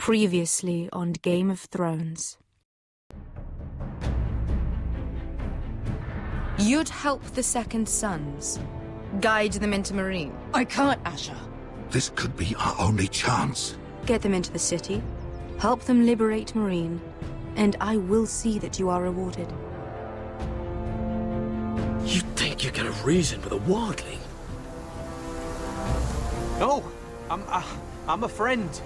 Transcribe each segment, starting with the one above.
Previously on Game of Thrones. You'd help the Second Sons, guide them into Marine. I can't, Asher. This could be our only chance. Get them into the city, help them liberate Marine, and I will see that you are rewarded. You think you can reason with a wildling? No, I'm a friend.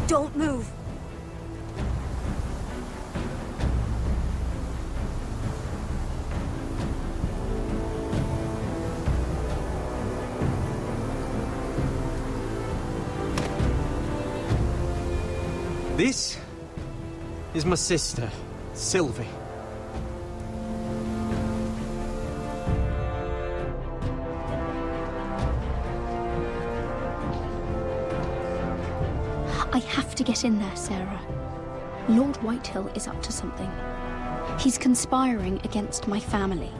Don't move! This is my sister, Sylvie. I have to get in there, Sarah. Lord Whitehill is up to something. He's conspiring against my family,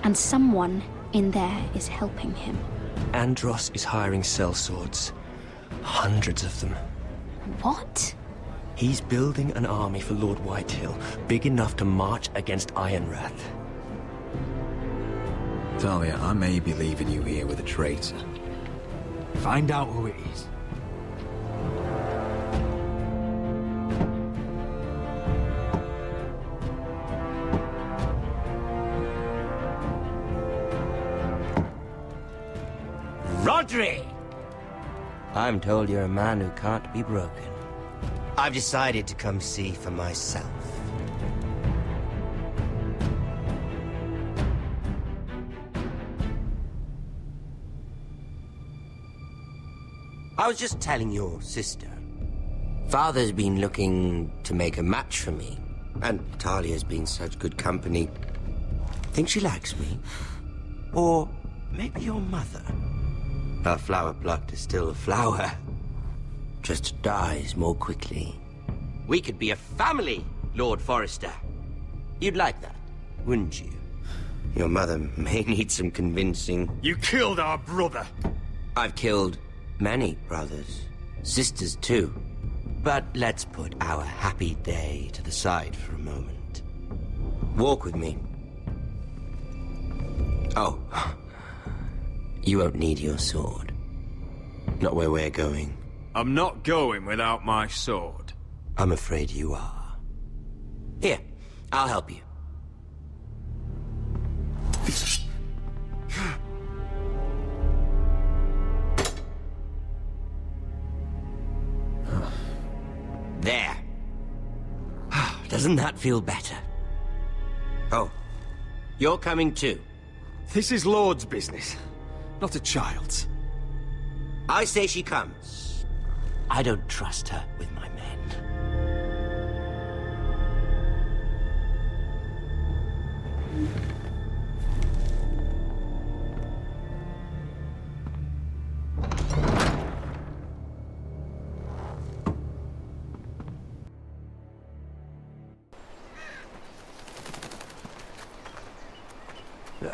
and someone in there is helping him. Andros is hiring sellswords. Hundreds of them. What? He's building an army for Lord Whitehill, big enough to march against Ironrath. Talia, I may be leaving you here with a traitor. Find out who it is. Rodri! I'm told you're a man who can't be broken. I've decided to come see for myself. I was just telling your sister. Father's been looking to make a match for me, and Talia's been such good company. Think she likes me? Or maybe your mother? Her flower plot is still a flower. Just dies more quickly. We could be a family, Lord Forrester. You'd like that, wouldn't you? Your mother may need some convincing. You killed our brother! I've killed many brothers, sisters too. But let's put our happy day to the side for a moment. Walk with me. Oh, you won't need your sword. Not where we're going. I'm not going without my sword. I'm afraid you are. Here, I'll help you. There. Doesn't that feel better? Oh, you're coming too. This is Lord's business, not a child's. I say she comes. I don't trust her with my men.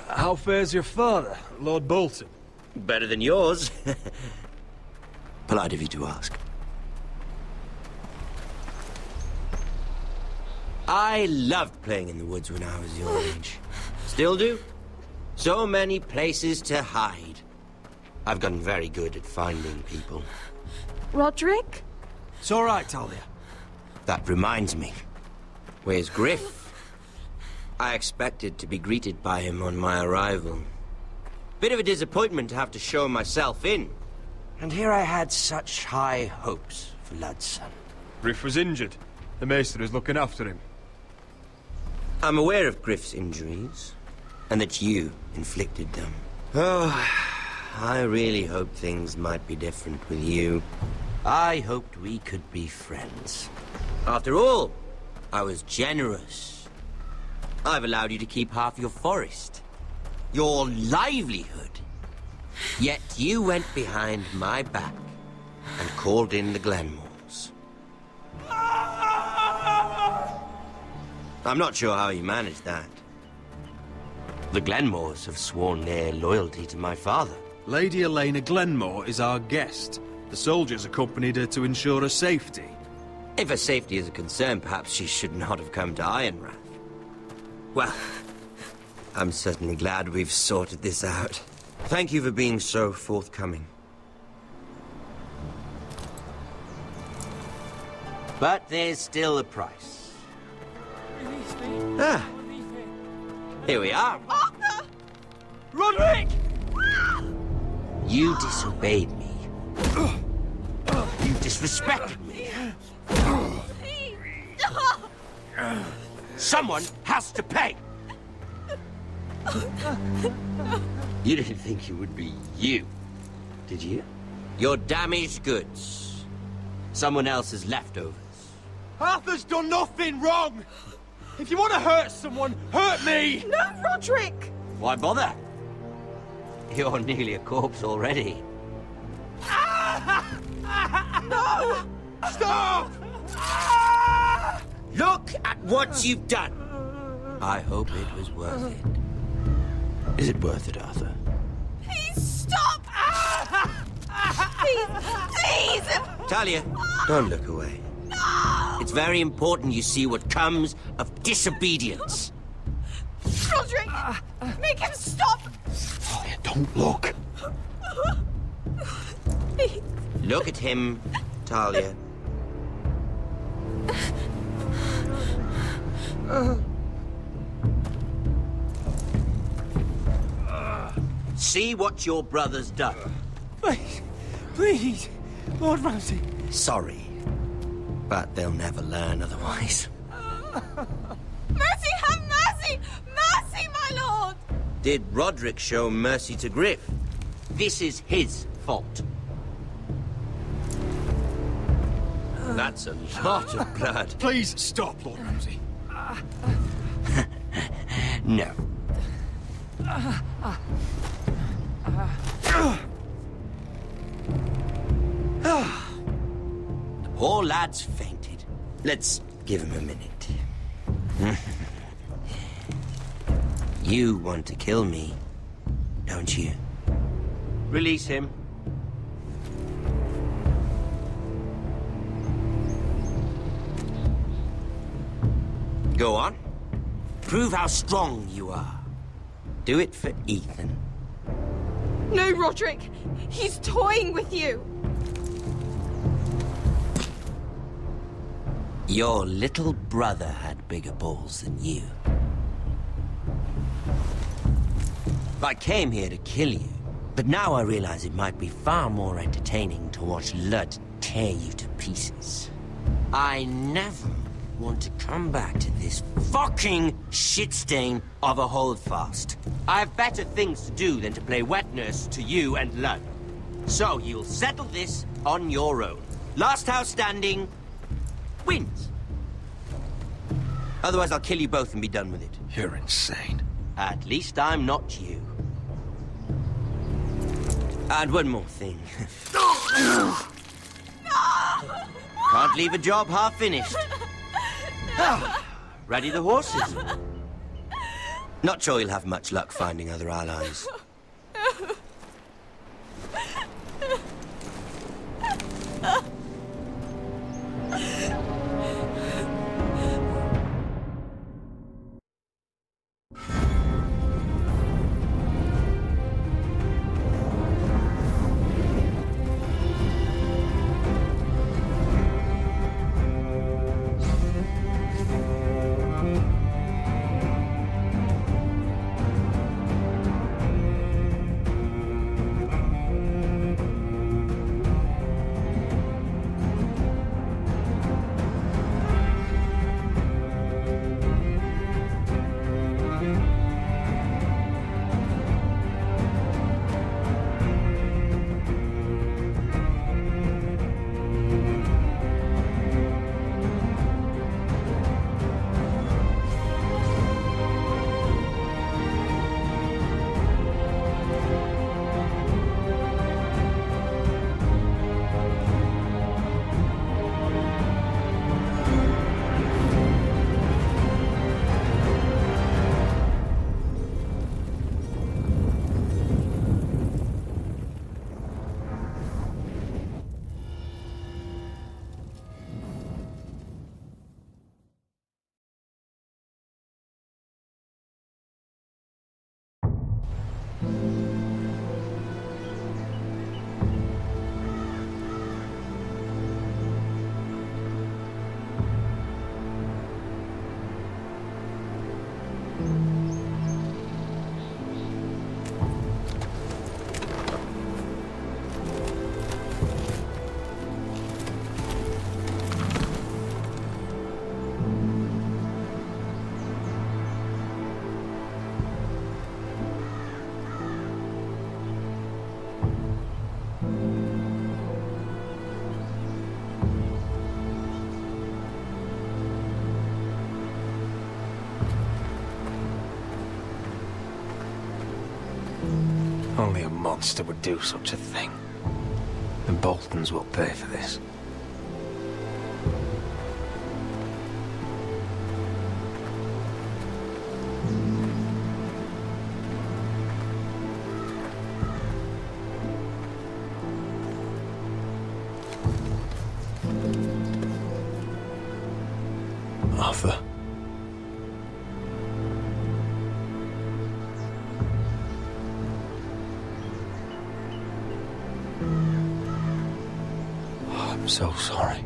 How fares your father, Lord Bolton? Better than yours. Polite of you to ask. I loved playing in the woods when I was your age. Still do. So many places to hide. I've gotten very good at finding people. Roderick? It's all right, Talia. That reminds me. Where's Griff? I expected to be greeted by him on my arrival. Bit of a disappointment to have to show myself in. And here I had such high hopes for Ludson. Griff was injured. The maester is looking after him. I'm aware of Griff's injuries, and that you inflicted them. Oh, I really hoped things might be different with you. I hoped we could be friends. After all, I was generous. I've allowed you to keep half your forest, your livelihood. Yet you went behind my back and called in the Glenmores. I'm not sure how he managed that. The Glenmores have sworn their loyalty to my father. Lady Elena Glenmore is our guest. The soldiers accompanied her to ensure her safety. If her safety is a concern, perhaps she should not have come to Ironrath. Well, I'm certainly glad we've sorted this out. Thank you for being so forthcoming. But there's still a price. Ah, here we are. Arthur! Roderick! You disobeyed me. You disrespected me. Someone has to pay! You didn't think it would be you, did you? Your damaged goods. Someone else's leftovers. Arthur's done nothing wrong! If you want to hurt someone, hurt me! No, Roderick! Why bother? You're nearly a corpse already. No! Stop! Look at what you've done! I hope it was worth it. Is it worth it, Arthur? Please stop! Please! Please! Talia, don't look away. No! It's very important you see what comes of disobedience. Roderick! Make him stop! Talia, don't look. Please. Look at him, Talia. See what your brother's done. Please, please, Lord Ramsay. Sorry, but they'll never learn otherwise. Mercy, have mercy! Mercy, my lord! Did Roderick show mercy to Griff? This is his fault. That's a lot of blood. Please stop, Lord Ramsay. No. The poor lad's fainted. Let's give him a minute. You want to kill me, don't you? Release him. Go on. Prove how strong you are. Do it for Ethan. No, Roderick! He's toying with you! Your little brother had bigger balls than you. I came here to kill you, but now I realize it might be far more entertaining to watch Lud tear you to pieces. I never want to come back to this fucking shit stain of a holdfast. I have better things to do than to play wet nurse to you and Lud. So you'll settle this on your own. Last house standing wins. Otherwise I'll kill you both and be done with it. You're insane. At least I'm not you. And one more thing. Can't leave a job half finished. Ready the horses? Not sure you'll have much luck finding other allies. Only a monster would do such a thing. The Boltons will pay for this. Arthur. I'm so sorry.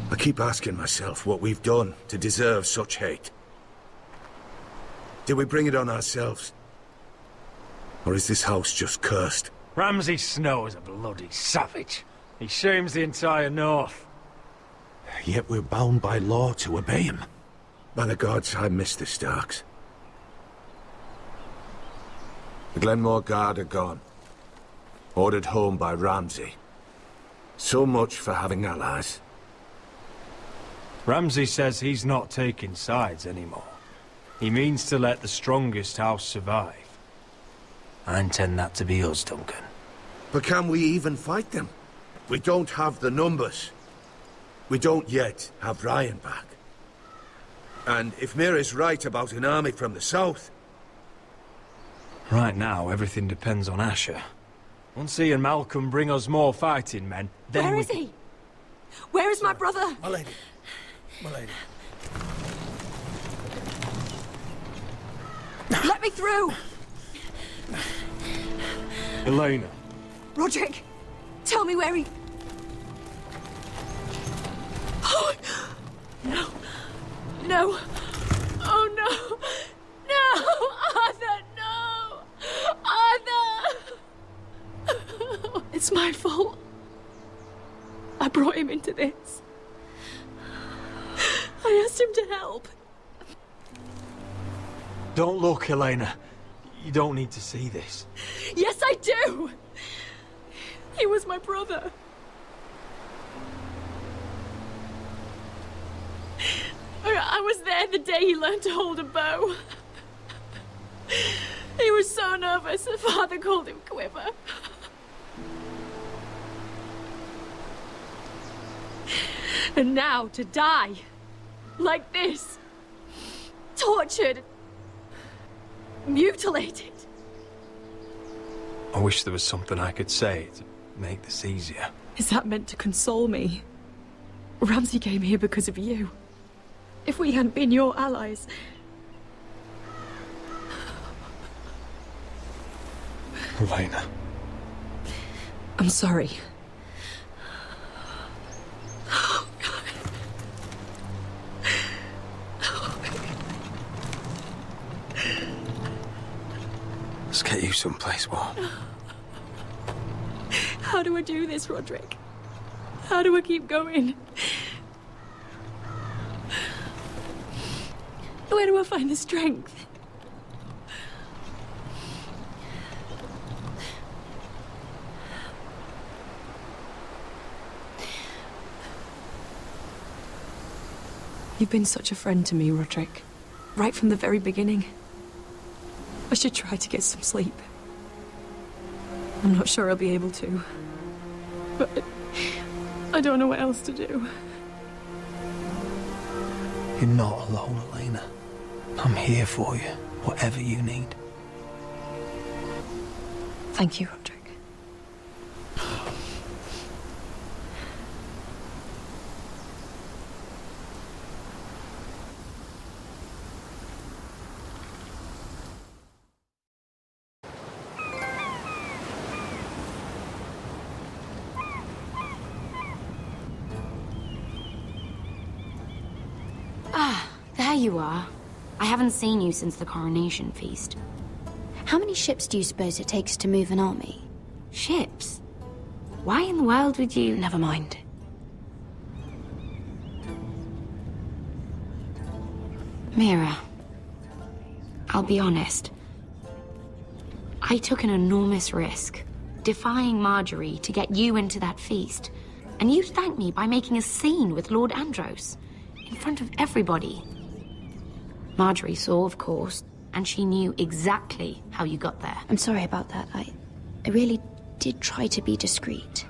I keep asking myself what we've done to deserve such hate. Did we bring it on ourselves? Or is this house just cursed? Ramsay Snow is a bloody savage. He shames the entire North. Yet we're bound by law to obey him. By the gods, I miss the Starks. The Glenmore Guard are gone. Ordered home by Ramsay. So much for having allies. Ramsay says he's not taking sides anymore. He means to let the strongest house survive. I intend that to be us, Duncan. But can we even fight them? We don't have the numbers. We don't yet have Ryan back. And if Mira's right about an army from the south... Right now, everything depends on Asher. Once he and Malcolm bring us more fighting men, then Where is he? Where is my brother? My lady. My lady. Let me through! Elena. Roderick, tell me where he... Oh, no. No. Oh, no. No! Arthur, no! Arthur! It's my fault. I brought him into this. I asked him to help. Don't look, Elena. You don't need to see this. Yes, I do! He was my brother. I was there the day he learned to hold a bow. He was so nervous, the father called him Quiver. And now to die, like this, tortured, mutilated. I wish there was something I could say to make this easier. Is that meant to console me? Ramsay came here because of you. If we hadn't been your allies... Elena. I'm sorry. Let's get you someplace warm. How do I do this, Roderick? How do I keep going? Where do I find the strength? You've been such a friend to me, Roderick. Right from the very beginning. I should try to get some sleep. I'm not sure I'll be able to. But I don't know what else to do. You're not alone, Elena. I'm here for you, whatever you need. Thank you, Roderick. There you are. I haven't seen you since the coronation feast. How many ships do you suppose it takes to move an army? Ships? Why in the world would you... Never mind. Mira, I'll be honest. I took an enormous risk, defying Marjorie to get you into that feast. And you thanked me by making a scene with Lord Andros, in front of everybody. Marjorie saw, of course, and she knew exactly how you got there. I'm sorry about that. I really did try to be discreet.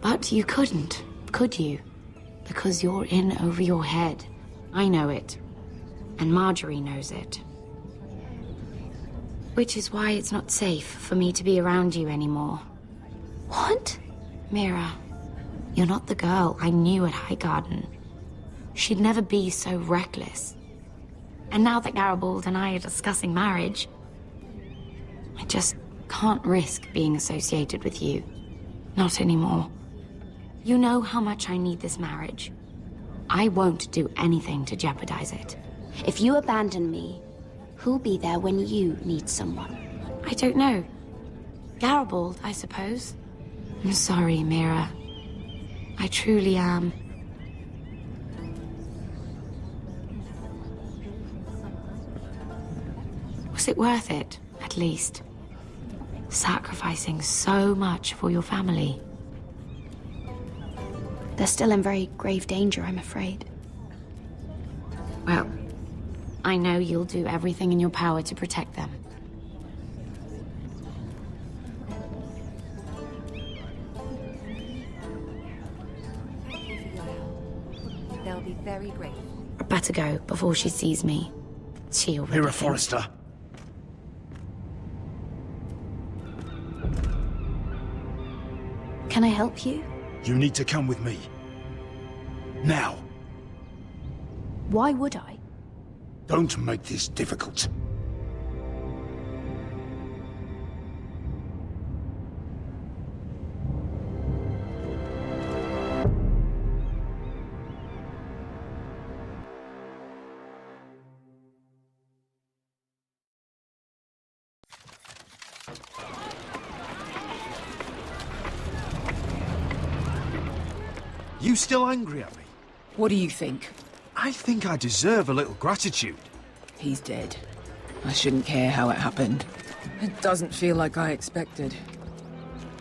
But you couldn't, could you? Because you're in over your head. I know it. And Marjorie knows it. Which is why it's not safe for me to be around you anymore. What? Mira, you're not the girl I knew at Highgarden. She'd never be so reckless. And now that Garibald and I are discussing marriage, I just can't risk being associated with you. Not anymore. You know how much I need this marriage. I won't do anything to jeopardize it. If you abandon me, who'll be there when you need someone? I don't know. Garibald, I suppose. I'm sorry, Mira. I truly am. Was it worth it, at least? Sacrificing so much for your family. They're still in very grave danger, I'm afraid. Well, I know you'll do everything in your power to protect them. They'll be very grateful. I'd better go before she sees me. She already Mira thinks- Forrester. Can I help you? You need to come with me. Now. Why would I? Don't make this difficult. You still angry at me? What do you think? I think I deserve a little gratitude. He's dead. I shouldn't care how it happened. It doesn't feel like I expected.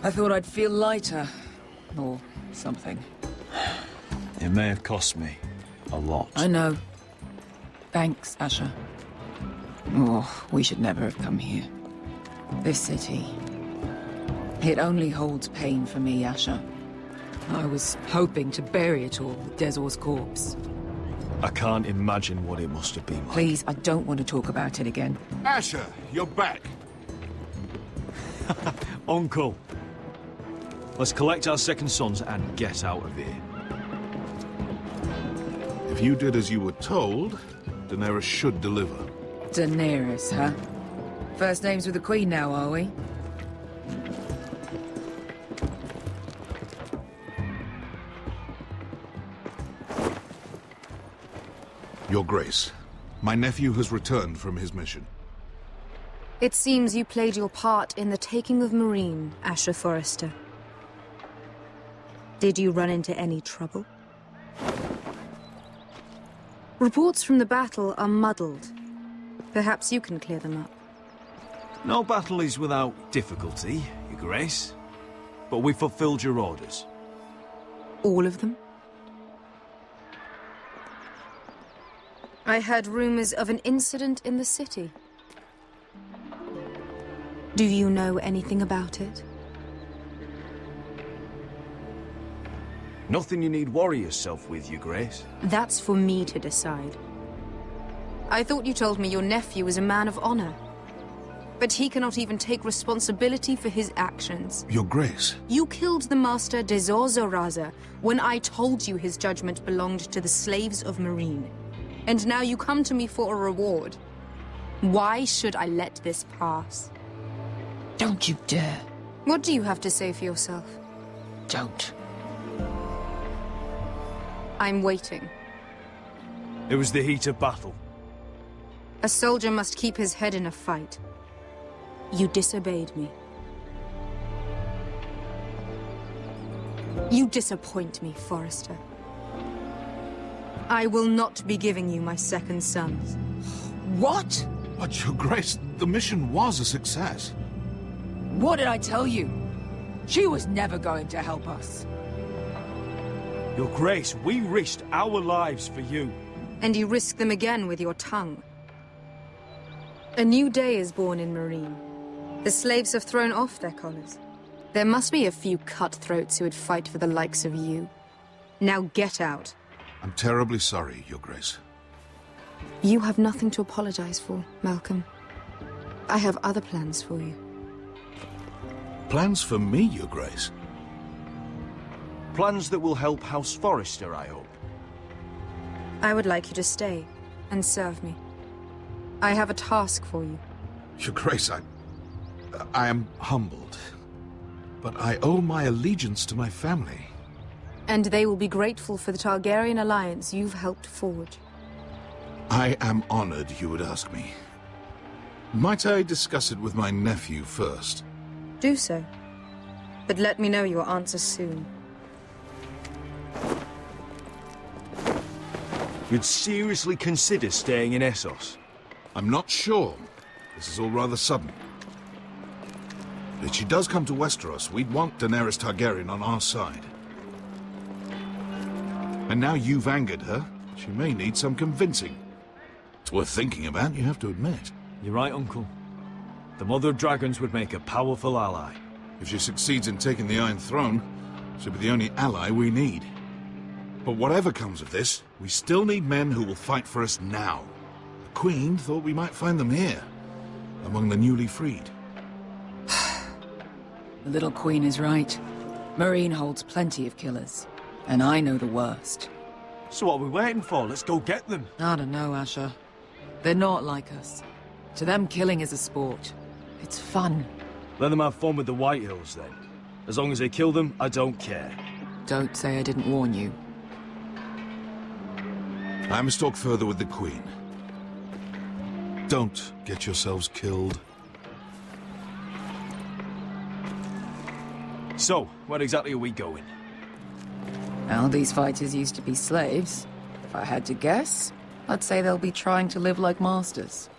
I thought I'd feel lighter. Or something. It may have cost me a lot. I know. Thanks, Asher. Oh, we should never have come here. This city. It only holds pain for me, Asher. I was hoping to bury it all with Dezor's corpse. I can't imagine what it must have been like. Please, I don't want to talk about it again. Asher, you're back. Uncle. Let's collect our second sons and get out of here. If you did as you were told, Daenerys should deliver. Daenerys, huh? First names with the Queen now, are we? Your Grace, my nephew has returned from his mission. It seems you played your part in the taking of Meereen, Asher Forrester. Did you run into any trouble? Reports from the battle are muddled. Perhaps you can clear them up. No battle is without difficulty, Your Grace. But we fulfilled your orders. All of them? I heard rumors of an incident in the city. Do you know anything about it? Nothing you need worry yourself with, Your Grace. That's for me to decide. I thought you told me your nephew was a man of honor. But he cannot even take responsibility for his actions. Your Grace. You killed the master Dezor Zoraza when I told you his judgment belonged to the slaves of Meereen. And now you come to me for a reward. Why should I let this pass? Don't you dare. What do you have to say for yourself? Don't. I'm waiting. It was the heat of battle. A soldier must keep his head in a fight. You disobeyed me. You disappoint me, Forrester. I will not be giving you my second sons. What? But, Your Grace, the mission was a success. What did I tell you? She was never going to help us. Your Grace, we risked our lives for you. And you risk them again with your tongue. A new day is born in Marine. The slaves have thrown off their collars. There must be a few cutthroats who would fight for the likes of you. Now get out. I'm terribly sorry, Your Grace. You have nothing to apologize for, Malcolm. I have other plans for you. Plans for me, Your Grace? Plans that will help House Forrester, I hope. I would like you to stay and serve me. I have a task for you. Your Grace, I am humbled. But I owe my allegiance to my family. And they will be grateful for the Targaryen alliance you've helped forge. I am honored you would ask me. Might I discuss it with my nephew first? Do so. But let me know your answer soon. You'd seriously consider staying in Essos? I'm not sure. This is all rather sudden. But if she does come to Westeros, we'd want Daenerys Targaryen on our side. And now you've angered her, she may need some convincing. It's worth thinking about, you have to admit. You're right, Uncle. The Mother of Dragons would make a powerful ally. If she succeeds in taking the Iron Throne, she'll be the only ally we need. But whatever comes of this, we still need men who will fight for us now. The Queen thought we might find them here, among the newly freed. The little Queen is right. Marine holds plenty of killers, and I know the worst. So what are we waiting for? Let's go get them. I don't know, Asher. They're not like us. To them, killing is a sport. It's fun. Let them have fun with the Whitehills, then. As long as they kill them, I don't care. Don't say I didn't warn you. I must talk further with the Queen. Don't get yourselves killed. So, where exactly are we going? Well, these fighters used to be slaves. If I had to guess, I'd say they'll be trying to live like masters.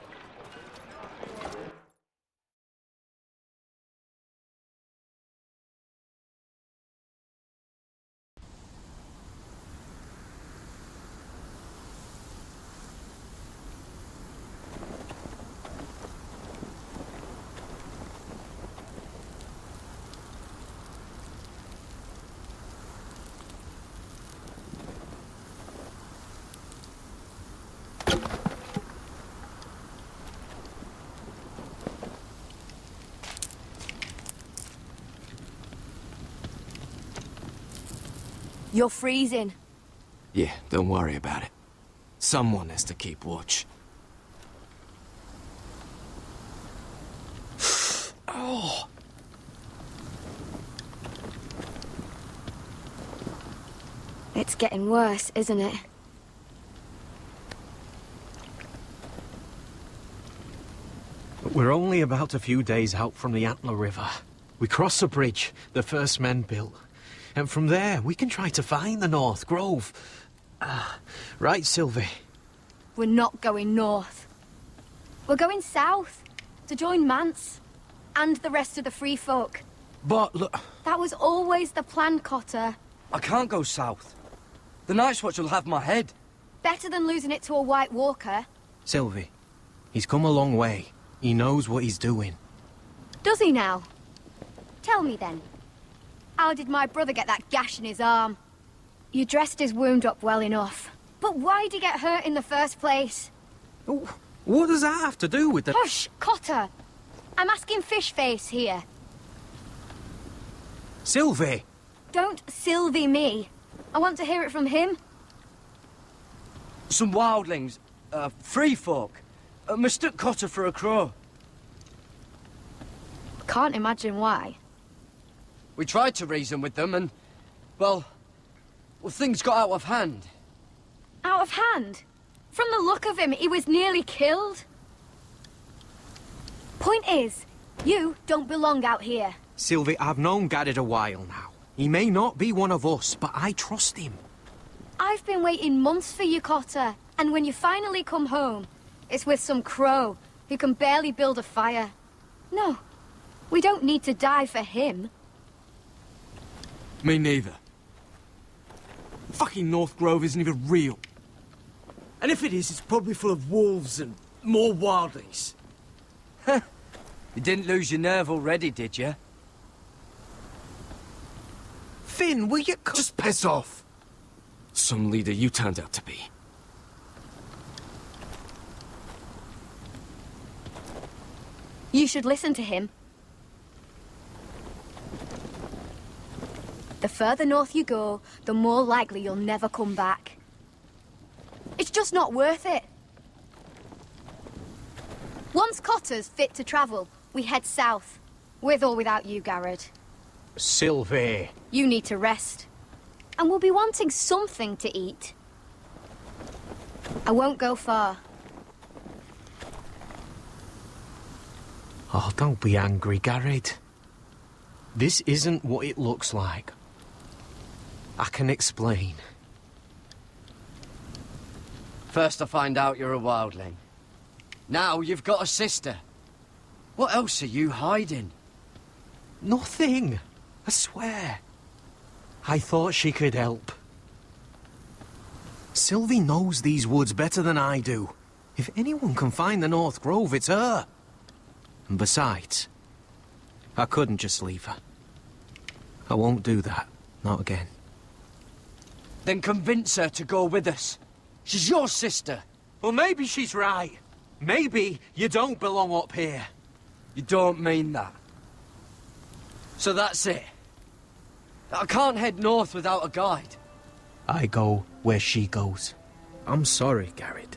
You're freezing. Yeah, don't worry about it. Someone has to keep watch. Oh! It's getting worse, isn't it? We're only about a few days out from the Antler River. We cross the bridge the first men built. And from there, we can try to find the North Grove. Right, Sylvie? We're not going north. We're going south, to join Mance, and the rest of the free folk. But look... That was always the plan, Cotter. I can't go south. The Night's Watch will have my head. Better than losing it to a White Walker. Sylvie, he's come a long way. He knows what he's doing. Does he now? Tell me then. How did my brother get that gash in his arm? You dressed his wound up well enough. But why did he get hurt in the first place? What does that have to do with the... Hush, Cotter! I'm asking Fishface here. Sylvie! Don't Sylvie me. I want to hear it from him. Some wildlings, free folk, mistook Cotter for a crow. Can't imagine why. We tried to reason with them and, well, things got out of hand. Out of hand? From the look of him, he was nearly killed. Point is, you don't belong out here. Sylvie, I've known Gaddard a while now. He may not be one of us, but I trust him. I've been waiting months for you, Cotter. And when you finally come home, it's with some crow who can barely build a fire. No, we don't need to die for him. Me neither. Fucking North Grove isn't even real. And if it is, it's probably full of wolves and more wildlings. You didn't lose your nerve already, did you? Finn, will you just piss off? Some leader you turned out to be. You should listen to him. The further north you go, the more likely you'll never come back. It's just not worth it. Once Cotter's fit to travel, we head south. With or without you, Garrett. Sylvie. You need to rest. And we'll be wanting something to eat. I won't go far. Oh, don't be angry, Garrett. This isn't what it looks like. I can explain. First I find out you're a wildling. Now you've got a sister. What else are you hiding? Nothing. I swear. I thought she could help. Sylvie knows these woods better than I do. If anyone can find the North Grove, it's her. And besides, I couldn't just leave her. I won't do that. Not again. Then convince her to go with us. She's your sister. Well, maybe she's right. Maybe you don't belong up here. You don't mean that. So that's it. I can't head north without a guide. I go where she goes. I'm sorry, Garrett.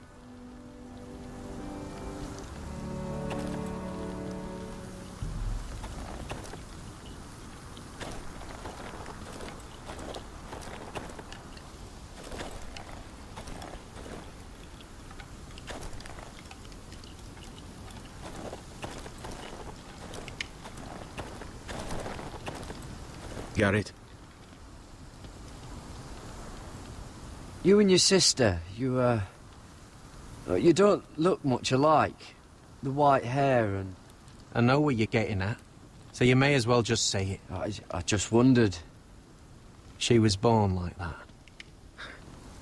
Garrett. You and your sister, you don't look much alike. The white hair and... I know what you're getting at, so you may as well just say it. I just wondered. She was born like that.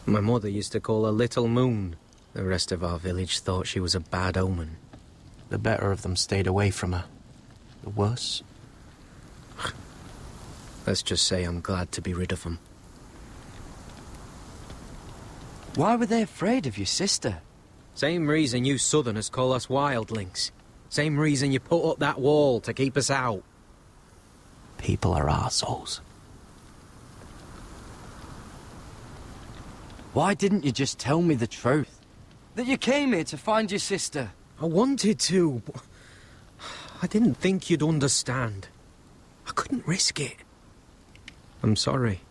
My mother used to call her Little Moon. The rest of our village thought she was a bad omen. The better of them stayed away from her. The worse... Let's just say I'm glad to be rid of them. Why were they afraid of your sister? Same reason you Southerners call us wildlings. Same reason you put up that wall to keep us out. People are arseholes. Why didn't you just tell me the truth? That you came here to find your sister? I wanted to, but I didn't think you'd understand. I couldn't risk it. I'm sorry.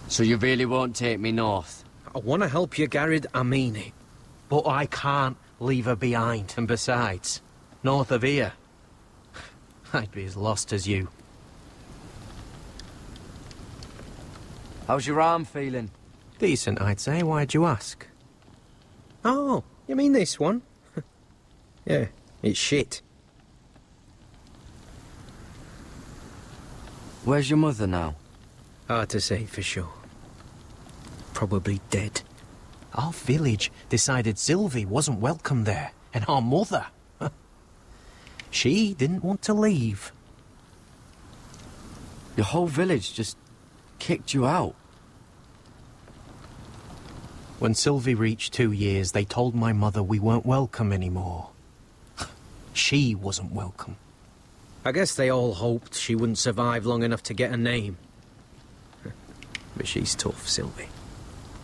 So you really won't take me north? I want to help you, Garrett, I mean it. But I can't leave her behind. And besides, north of here, I'd be as lost as you. How's your arm feeling? Decent, I'd say. Why'd you ask? Oh, you mean this one? Yeah, it's shit. Where's your mother now? Hard to say for sure. Probably dead. Our village decided Sylvie wasn't welcome there, and our mother... she didn't want to leave. Your whole village just kicked you out? When Sylvie reached 2 years, they told my mother we weren't welcome anymore. She wasn't welcome. I guess they all hoped she wouldn't survive long enough to get a name. But she's tough, Sylvie.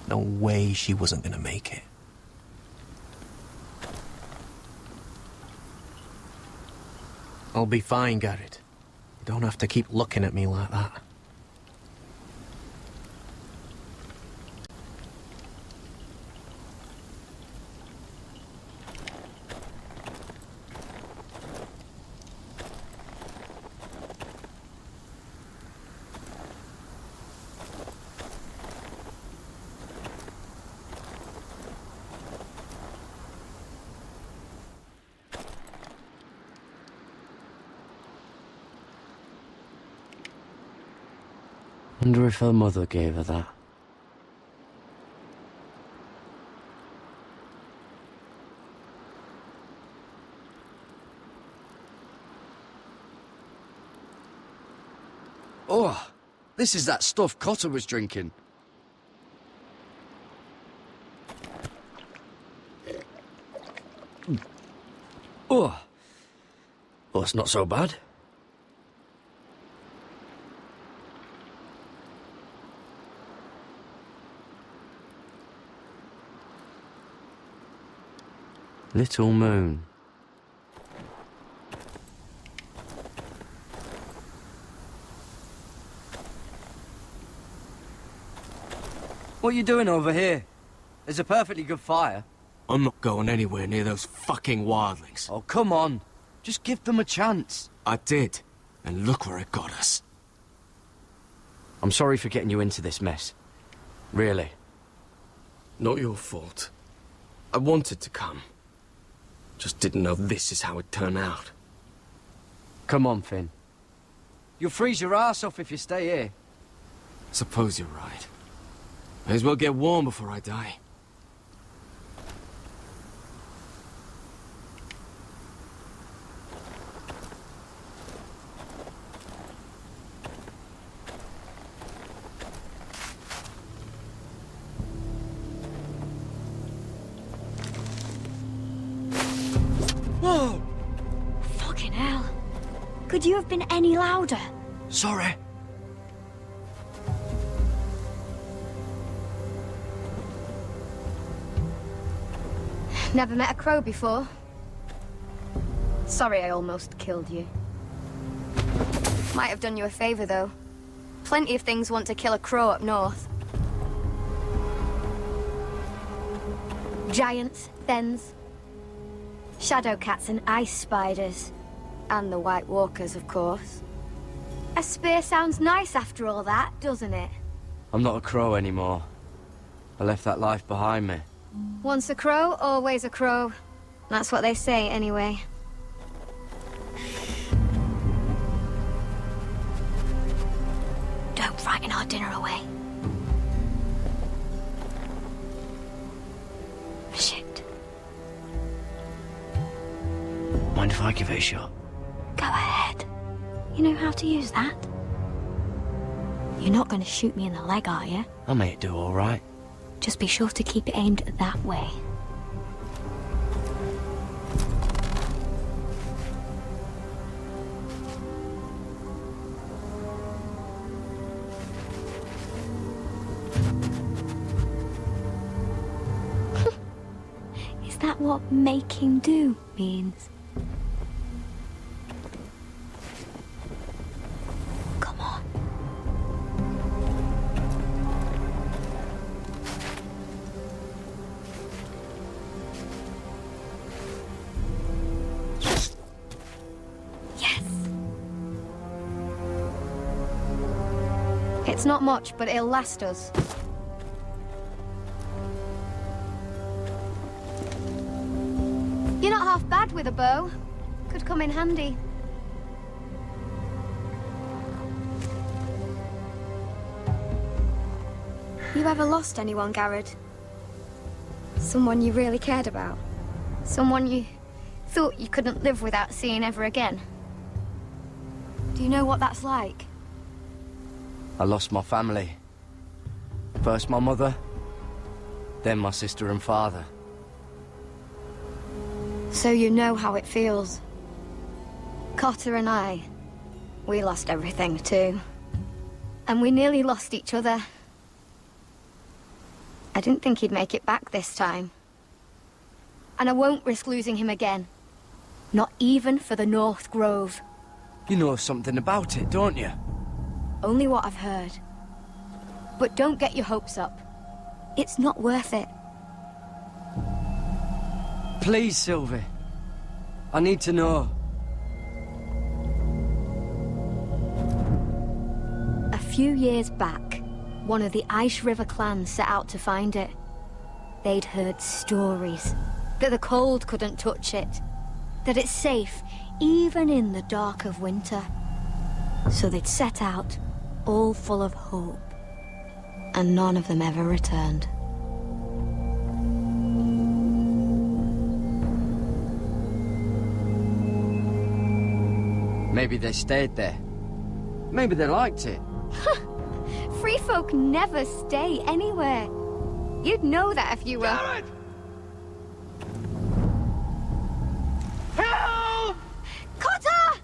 No way she wasn't gonna make it. I'll be fine, Garrett. You don't have to keep looking at me like that. Wonder if her mother gave her that. Oh, this is that stuff Cotter was drinking. Oh, well, it's not so bad. Little moon. What are you doing over here? There's a perfectly good fire. I'm not going anywhere near those fucking wildlings. Oh, come on. Just give them a chance. I did, and look where it got us. I'm sorry for getting you into this mess. Really. Not your fault. I wanted to come. Just didn't know this is how it'd turn out. Come on, Finn. You'll freeze your ass off if you stay here. Suppose you're right. May as well get warm before I die. Whoa! Fucking hell. Could you have been any louder? Sorry. Never met a crow before. Sorry I almost killed you. Might have done you a favor, though. Plenty of things want to kill a crow up north. Giants, thens, shadow cats and ice spiders. And the White Walkers, of course. A spear sounds nice after all that, doesn't it? I'm not a crow anymore. I left that life behind me. Once a crow, always a crow. That's what they say, anyway. Don't frighten our dinner away. Shit. Mind if I give it a shot? Go ahead. You know how to use that? You're not going to shoot me in the leg, are you? I may do all right. Just be sure to keep it aimed that way. Is that what make him do means? Come on. Yes. It's not much, but it'll last us. You're not half bad with a bow. Could come in handy. You ever lost anyone, Garrett? Someone you really cared about? Someone you thought you couldn't live without seeing ever again? Do you know what that's like? I lost my family. First my mother, then my sister and father. So you know how it feels. Cotter and I, we lost everything too. And we nearly lost each other. I didn't think he'd make it back this time. And I won't risk losing him again. Not even for the North Grove. You know something about it, don't you? Only what I've heard. But don't get your hopes up. It's not worth it. Please, Sylvie. I need to know. A few years back, one of the Ice River clans set out to find it. They'd heard stories that the cold couldn't touch it, that it's safe even in the dark of winter. So they'd set out, all full of hope, and none of them ever returned. Maybe they stayed there. Maybe they liked it. Free folk never stay anywhere. You'd know that if you were... Garrett! Help! Cotter!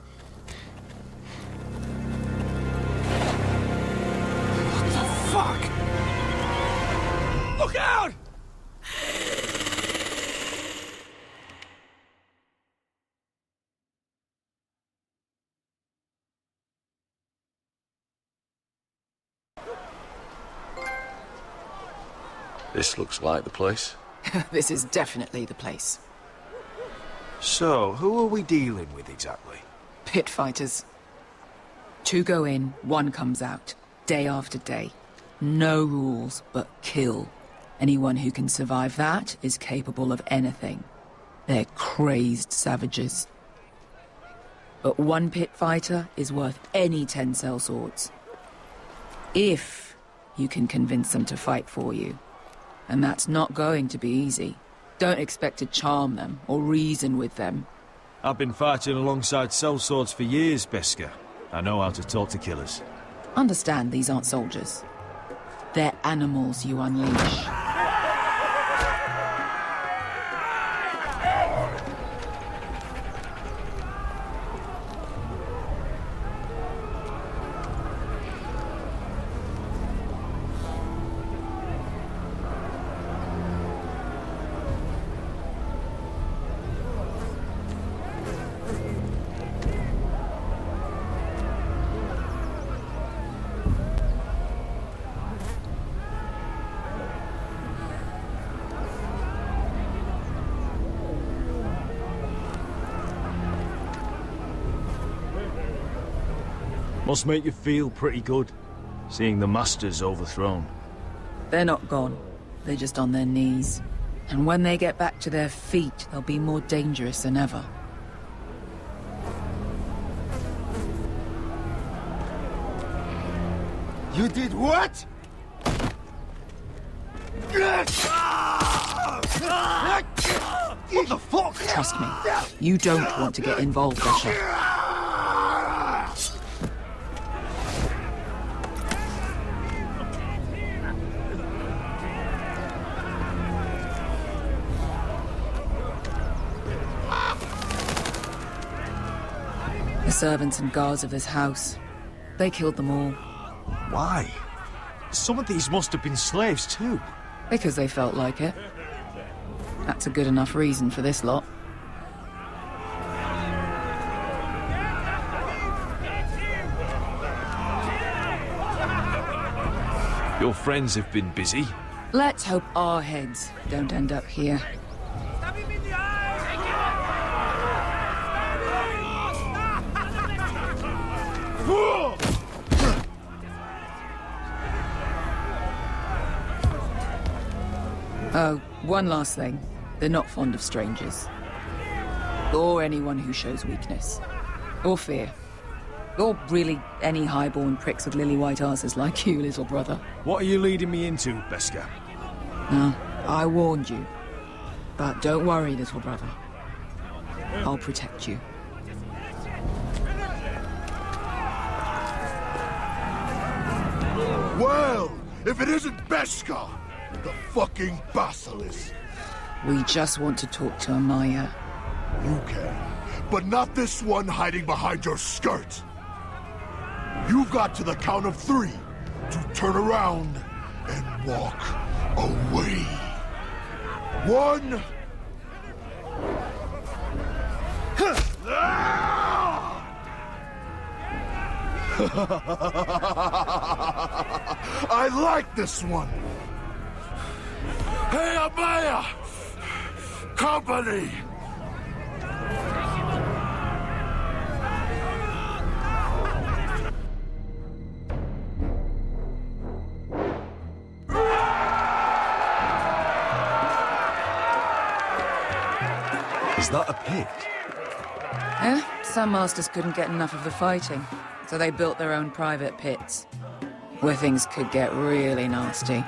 What the fuck? Look out! This looks like the place. This is definitely the place. So, who are we dealing with exactly? Pit fighters. 2 go in, 1 comes out. Day after day. No rules, but kill. Anyone who can survive that is capable of anything. They're crazed savages. But 1 pit fighter is worth any 10 sellswords. If you can convince them to fight for you. And that's not going to be easy. Don't expect to charm them or reason with them. I've been fighting alongside sellswords for years, Beskar. I know how to talk to killers. Understand these aren't soldiers. They're animals you unleash. Must make you feel pretty good, seeing the Masters overthrown. They're not gone. They're just on their knees. And when they get back to their feet, they'll be more dangerous than ever. You did what? What the fuck? Trust me, you don't want to get involved, Asher. The servants and guards of this house, they killed them all. Why? Some of these must have been slaves too. Because they felt like it. That's a good enough reason for this lot. Your friends have been busy. Let's hope our heads don't end up here. Oh, one last thing. They're not fond of strangers. Or anyone who shows weakness. Or fear. Or really any highborn pricks with lily-white asses like you, little brother. What are you leading me into, Beskar? No, I warned you. But don't worry, little brother. I'll protect you. Well, if it isn't Beskar, the fucking basilisk. We just want to talk to Amaya. You can, but not this one hiding behind your skirt. You've got to the count of 3 to turn around and walk away. 1. I like this one. Hey, Amaya! Company! Is that a pit? Yeah, some masters couldn't get enough of the fighting, so they built their own private pits, where things could get really nasty.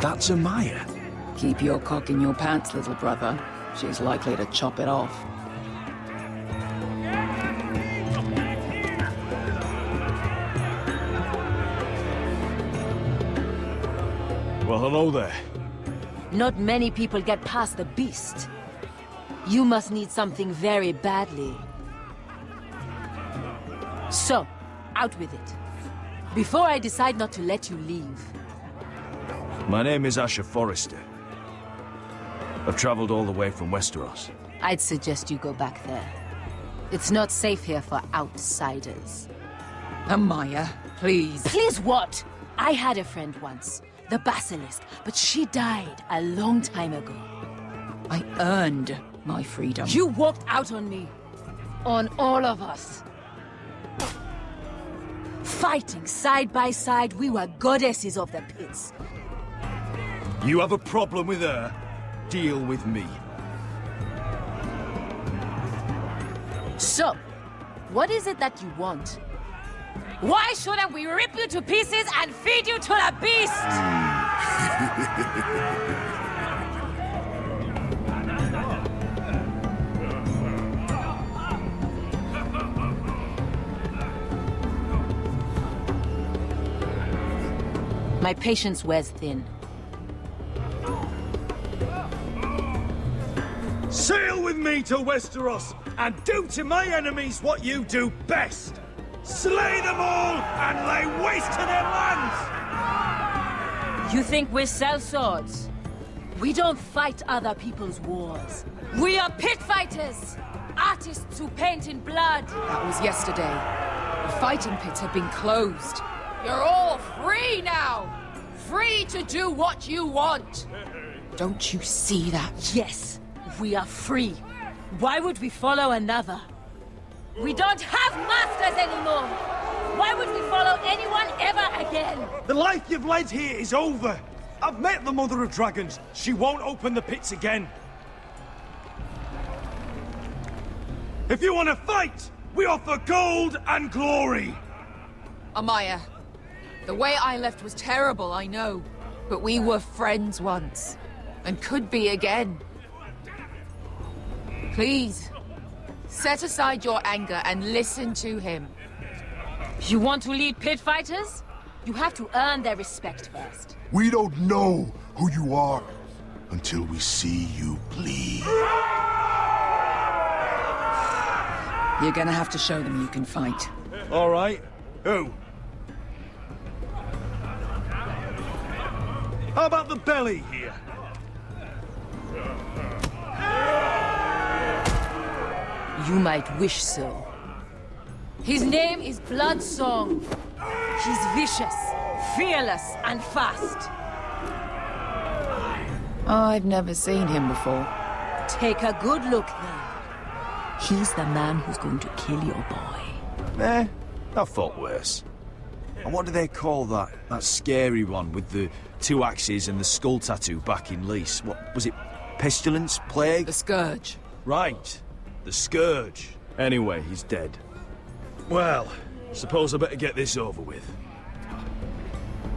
That's Amaya. Keep your cock in your pants, little brother. She's likely to chop it off. Well, hello there. Not many people get past the beast. You must need something very badly. So, out with it. Before I decide not to let you leave. My name is Asher Forrester. I've traveled all the way from Westeros. I'd suggest you go back there. It's not safe here for outsiders. Amaya, please. Please what? I had a friend once, the Basilisk, but she died a long time ago. I earned my freedom. You walked out on me. On all of us. Fighting side by side, we were goddesses of the pits. You have a problem with her? Deal with me. So, what is it that you want? Why shouldn't we rip you to pieces and feed you to the beast? My patience wears thin. Sail with me to Westeros and do to my enemies what you do best. Slay them all and lay waste to their lands! You think we sell swords? We don't fight other people's wars. We are pit fighters! Artists who paint in blood! That was yesterday. The fighting pits have been closed. You're all free now! Free to do what you want! Don't you see that? Yes, we are free. Why would we follow another? We don't have masters anymore! Why would we follow anyone ever again? The life you've led here is over. I've met the Mother of Dragons. She won't open the pits again. If you want to fight, we offer gold and glory. Amaya, the way I left was terrible, I know. But we were friends once. And could be again. Please, set aside your anger and listen to him. You want to lead pit fighters? You have to earn their respect first. We don't know who you are until we see you bleed. You're gonna have to show them you can fight. All right. Who? How about the belly here? You might wish so. His name is Bloodsong. He's vicious, fearless, and fast. I've never seen him before. Take a good look then. He's the man who's going to kill your boy. I thought worse. And what do they call that scary one with the 2 axes and the skull tattoo back in Lease? What was it? Pestilence? Plague? The Scourge. Right. The Scourge. Anyway, he's dead. Well, suppose I better get this over with.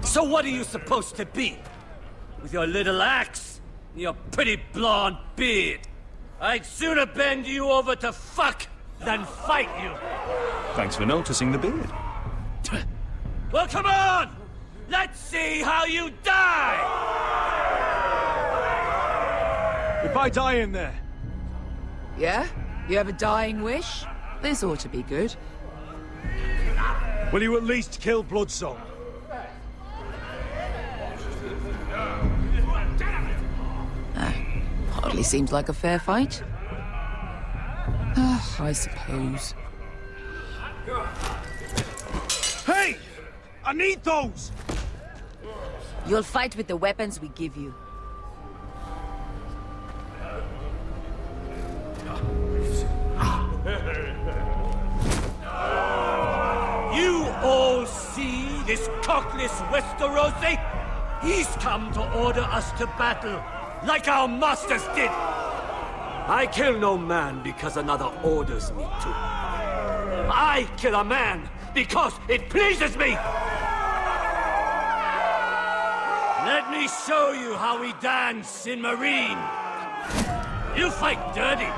So what are you supposed to be? With your little axe and your pretty blonde beard? I'd sooner bend you over to fuck than fight you. Thanks for noticing the beard. Well, come on! Let's see how you die! If I die in there. Yeah? You have a dying wish? This ought to be good. Will you at least kill Bloodsong? Hardly seems like a fair fight. I suppose. Hey! I need those! You'll fight with the weapons we give you. You all see this cockless Westerosi? He's come to order us to battle, like our masters did. I kill no man because another orders me to. I kill a man because it pleases me. Let me show you how we dance in Marine. You fight dirty.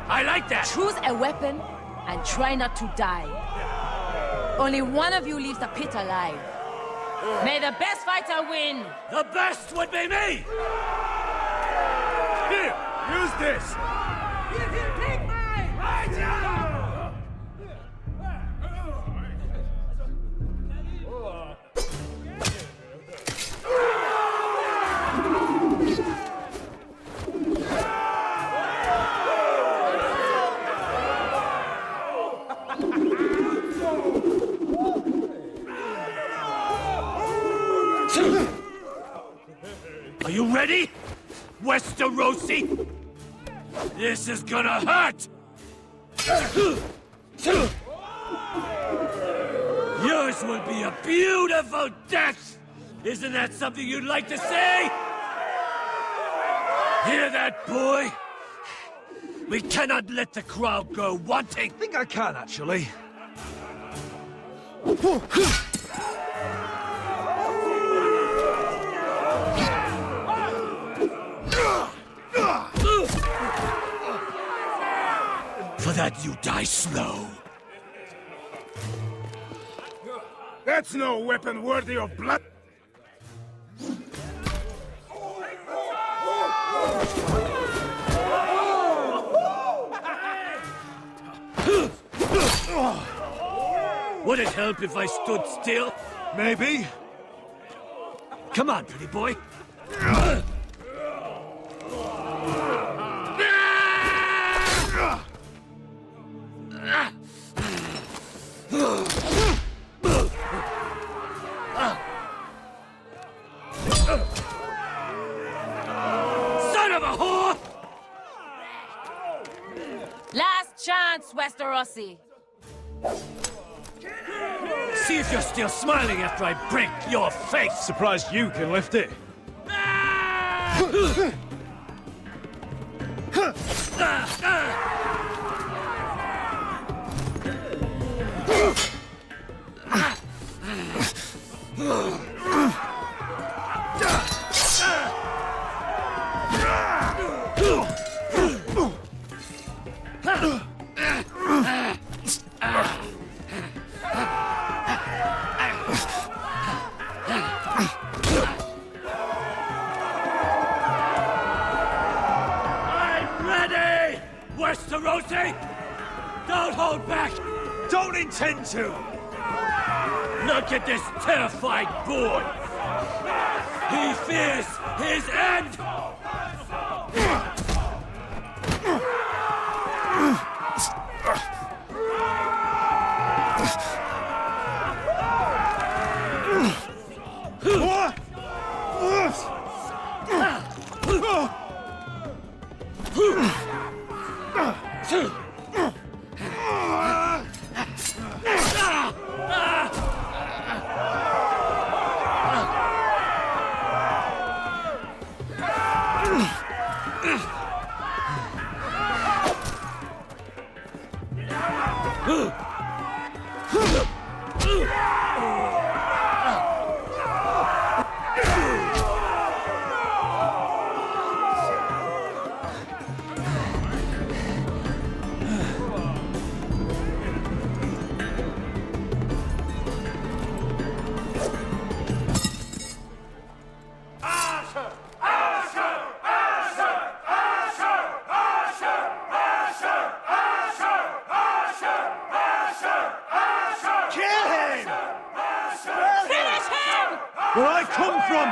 I like that. Choose a weapon and try not to die. Only one of you leaves the pit alive. May the best fighter win. The best would be me. Here, use this. Take mine. Are you ready, Westerosi? This is gonna hurt! Yours will be a beautiful death! Isn't that something you'd like to say? Hear that, boy? We cannot let the crowd go wanting! I think I can, actually. For that, you die slow. That's no weapon worthy of blood. Would it help if I stood still? Maybe. Come on, pretty boy. Son of a whore! Last chance, Westerosi. See if you're still smiling after I break your face! Surprised you can lift it. I'm ready, Westerosi! Don't hold back! Don't intend to! Look at this terrified boy! He fears his end! Where I come from,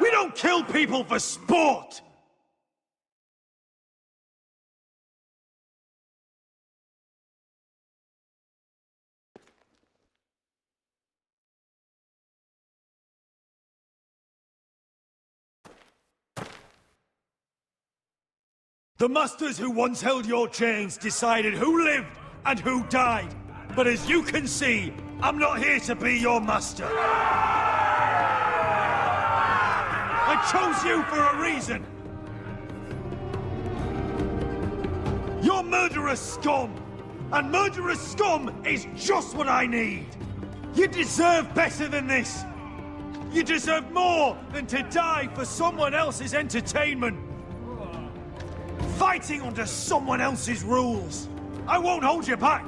we don't kill people for sport! The masters who once held your chains decided who lived and who died. But as you can see, I'm not here to be your master. I chose you for a reason. You're murderous scum. And murderous scum is just what I need. You deserve better than this. You deserve more than to die for someone else's entertainment. Fighting under someone else's rules. I won't hold you back.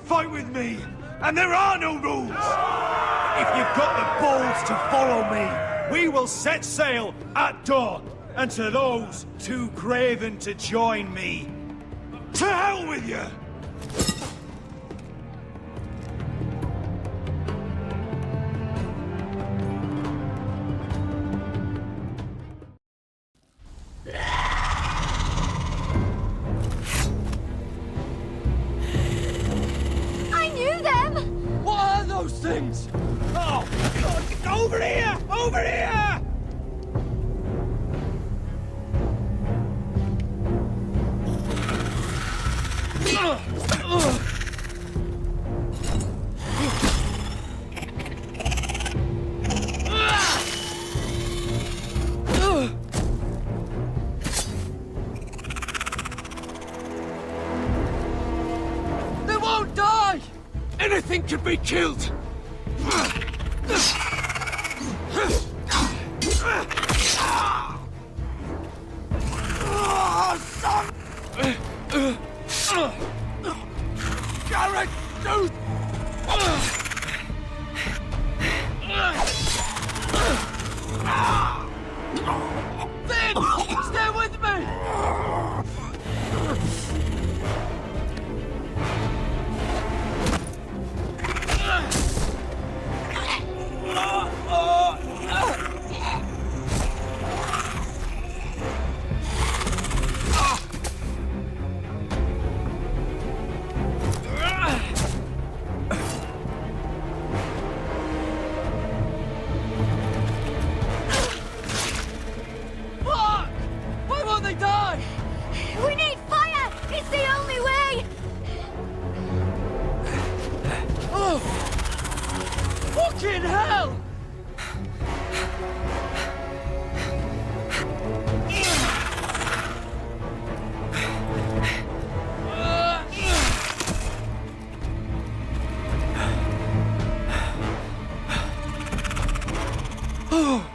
Fight with me, and there are no rules. If you've got the balls to follow me, we will set sail at dawn. And to those too craven to join me, to hell with you! I knew them! What are those things? Oh, God, over here! Over here! They won't die! Anything can be killed! Garrett, dude! Finn! Stay with me! Fuck! Why won't they die? We need fire! It's the only way! Oh! Fucking hell! Oh!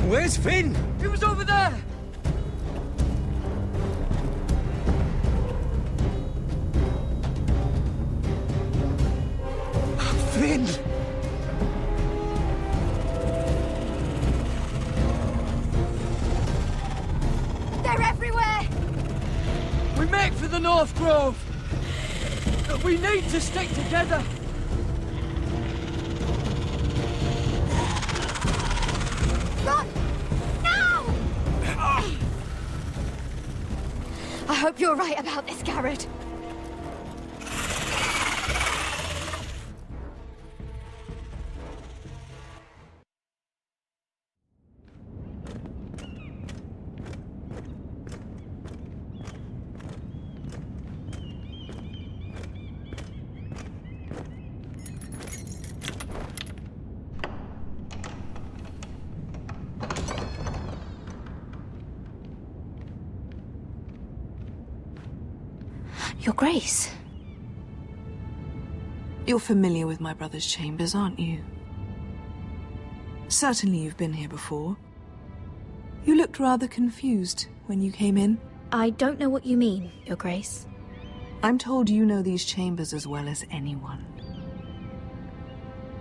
Where's Finn? He was over there! Finn! They're everywhere! We make for the North Grove! But we need to stick together! Run! Now! I hope you're right about this, Garrett. Your Grace. You're familiar with my brother's chambers, aren't you? Certainly you've been here before. You looked rather confused when you came in. I don't know what you mean, Your Grace. I'm told you know these chambers as well as anyone.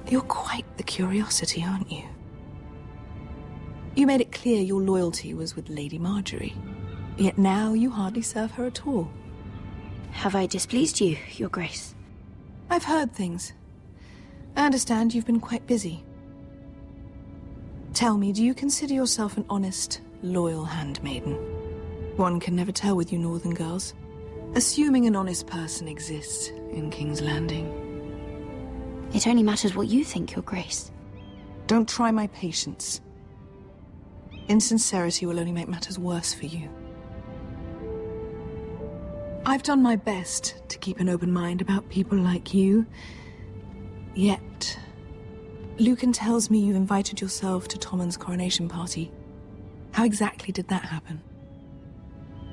You're quite the curiosity, aren't you? You made it clear your loyalty was with Lady Marjorie, yet now you hardly serve her at all. Have I displeased you, Your Grace? I've heard things. I understand you've been quite busy. Tell me, do you consider yourself an honest, loyal handmaiden? One can never tell with you northern girls. Assuming an honest person exists in King's Landing. It only matters what you think, Your Grace. Don't try my patience. Insincerity will only make matters worse for you. I've done my best to keep an open mind about people like you. Yet, Lucan tells me you invited yourself to Tommen's coronation party. How exactly did that happen?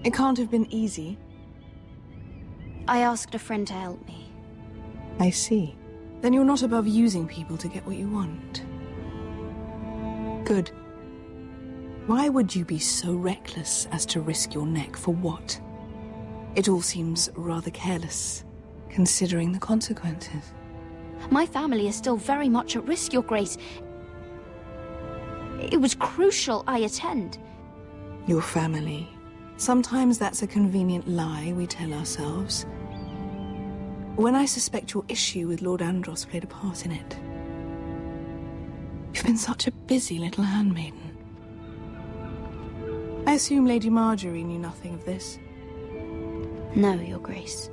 It can't have been easy. I asked a friend to help me. I see. Then you're not above using people to get what you want. Good. Why would you be so reckless as to risk your neck for what? It all seems rather careless, considering the consequences. My family is still very much at risk, Your Grace. It was crucial I attend. Your family. Sometimes that's a convenient lie we tell ourselves. When I suspect your issue with Lord Andros played a part in it. You've been such a busy little handmaiden. I assume Lady Marjorie knew nothing of this. No, Your Grace.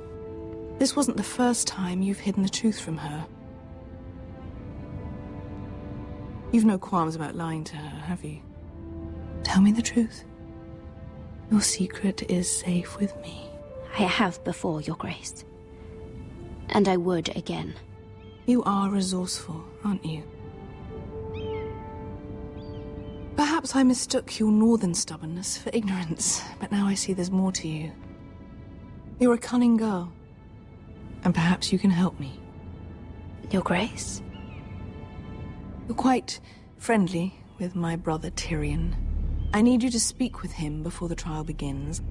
This wasn't the first time you've hidden the truth from her. You've no qualms about lying to her, have you? Tell me the truth. Your secret is safe with me. I have before, Your Grace. And I would again. You are resourceful, aren't you? Perhaps I mistook your northern stubbornness for ignorance, but now I see there's more to you. You're a cunning girl, and perhaps you can help me. Your Grace? You're quite friendly with my brother Tyrion. I need you to speak with him before the trial begins.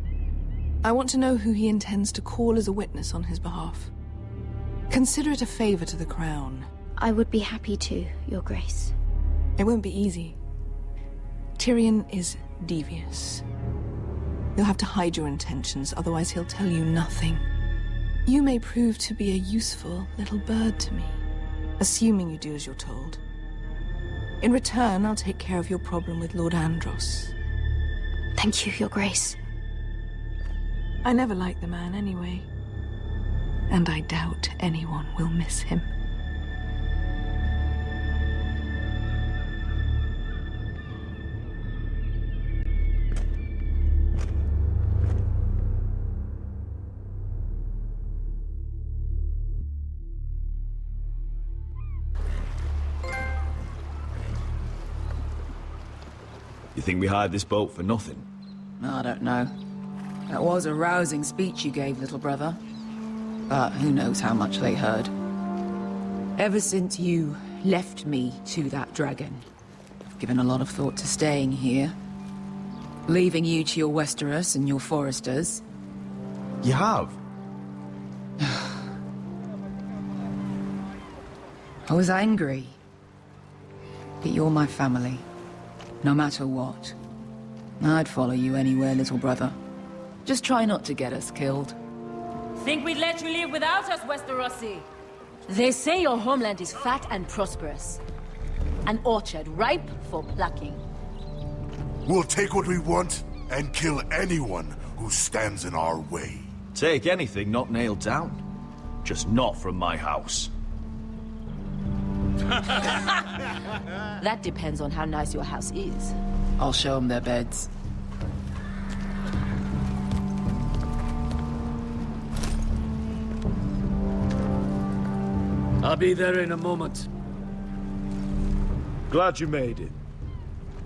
I want to know who he intends to call as a witness on his behalf. Consider it a favor to the crown. I would be happy to, Your Grace. It won't be easy. Tyrion is devious. You'll have to hide your intentions, otherwise he'll tell you nothing. You may prove to be a useful little bird to me, assuming you do as you're told. In return, I'll take care of your problem with Lord Andros. Thank you, Your Grace. I never liked the man anyway. And I doubt anyone will miss him. You think we hired this boat for nothing? I don't know. That was a rousing speech you gave, little brother. But who knows how much they heard. Ever since you left me to that dragon, I've given a lot of thought to staying here. Leaving you to your Westeros and your Foresters. You have? I was angry. But you're my family. No matter what. I'd follow you anywhere, little brother. Just try not to get us killed. Think we'd let you live without us, Westerosi? They say your homeland is fat and prosperous. An orchard ripe for plucking. We'll take what we want and kill anyone who stands in our way. Take anything not nailed down. Just not from my house. That depends on how nice your house is. I'll show them their beds. I'll be there in a moment. Glad you made it.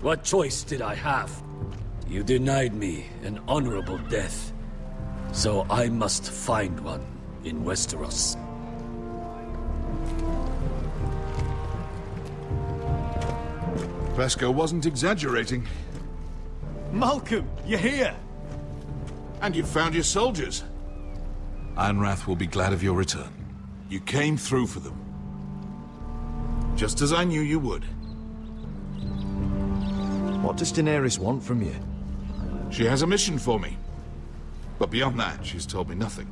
What choice did I have? You denied me an honorable death. So I must find one in Westeros. Vesco wasn't exaggerating. Malcolm, you're here! And you've found your soldiers. Ironrath will be glad of your return. You came through for them. Just as I knew you would. What does Daenerys want from you? She has a mission for me. But beyond that, she's told me nothing.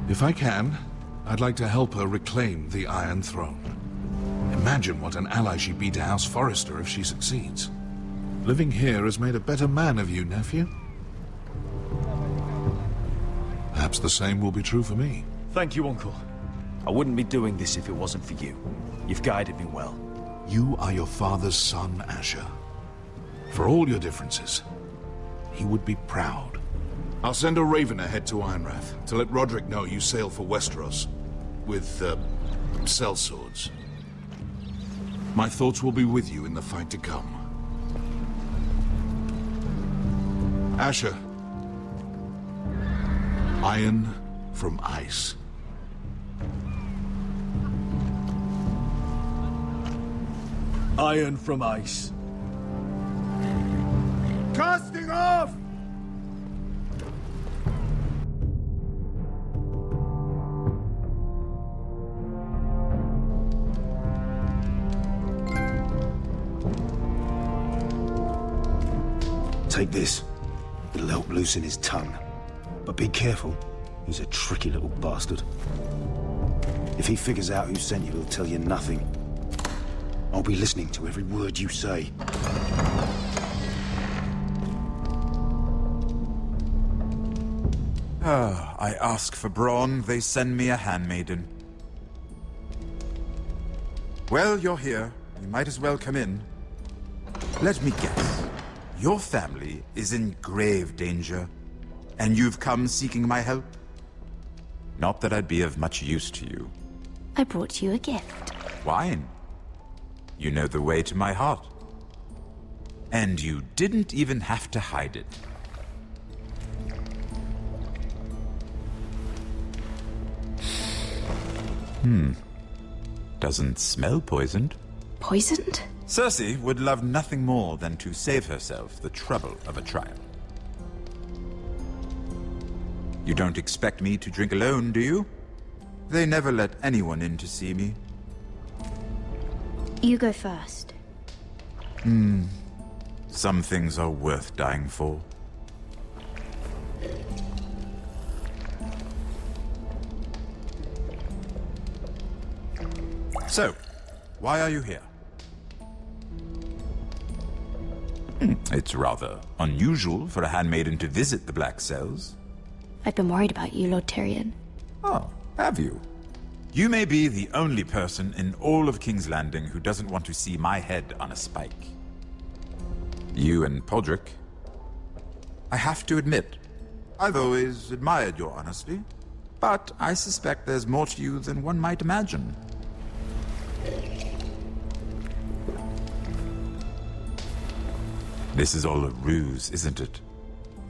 If I can, I'd like to help her reclaim the Iron Throne. Imagine what an ally she'd be to House Forrester if she succeeds. Living here has made a better man of you, nephew. Perhaps the same will be true for me. Thank you, Uncle. I wouldn't be doing this if it wasn't for you. You've guided me well. You are your father's son, Asher. For all your differences, he would be proud. I'll send a raven ahead to Ironrath to let Roderick know you sail for Westeros with, sellswords. My thoughts will be with you in the fight to come. Asher. Iron from ice. Iron from ice. Casting off! Take this. It'll help loosen his tongue. But be careful. He's a tricky little bastard. If he figures out who sent you, he'll tell you nothing. I'll be listening to every word you say. I ask for brawn, they send me a handmaiden. Well, you're here. You might as well come in. Let me guess. Your family is in grave danger, and you've come seeking my help? Not that I'd be of much use to you. I brought you a gift. Wine. You know the way to my heart. And you didn't even have to hide it. Doesn't smell poisoned. Poisoned? Cersei would love nothing more than to save herself the trouble of a trial. You don't expect me to drink alone, do you? They never let anyone in to see me. You go first. Some things are worth dying for. So, why are you here? It's rather unusual for a handmaiden to visit the Black Cells. I've been worried about you, Lord Tyrion. Oh, have you? You may be the only person in all of King's Landing who doesn't want to see my head on a spike. You and Podrick. I have to admit, I've always admired your honesty, but I suspect there's more to you than one might imagine. This is all a ruse, isn't it?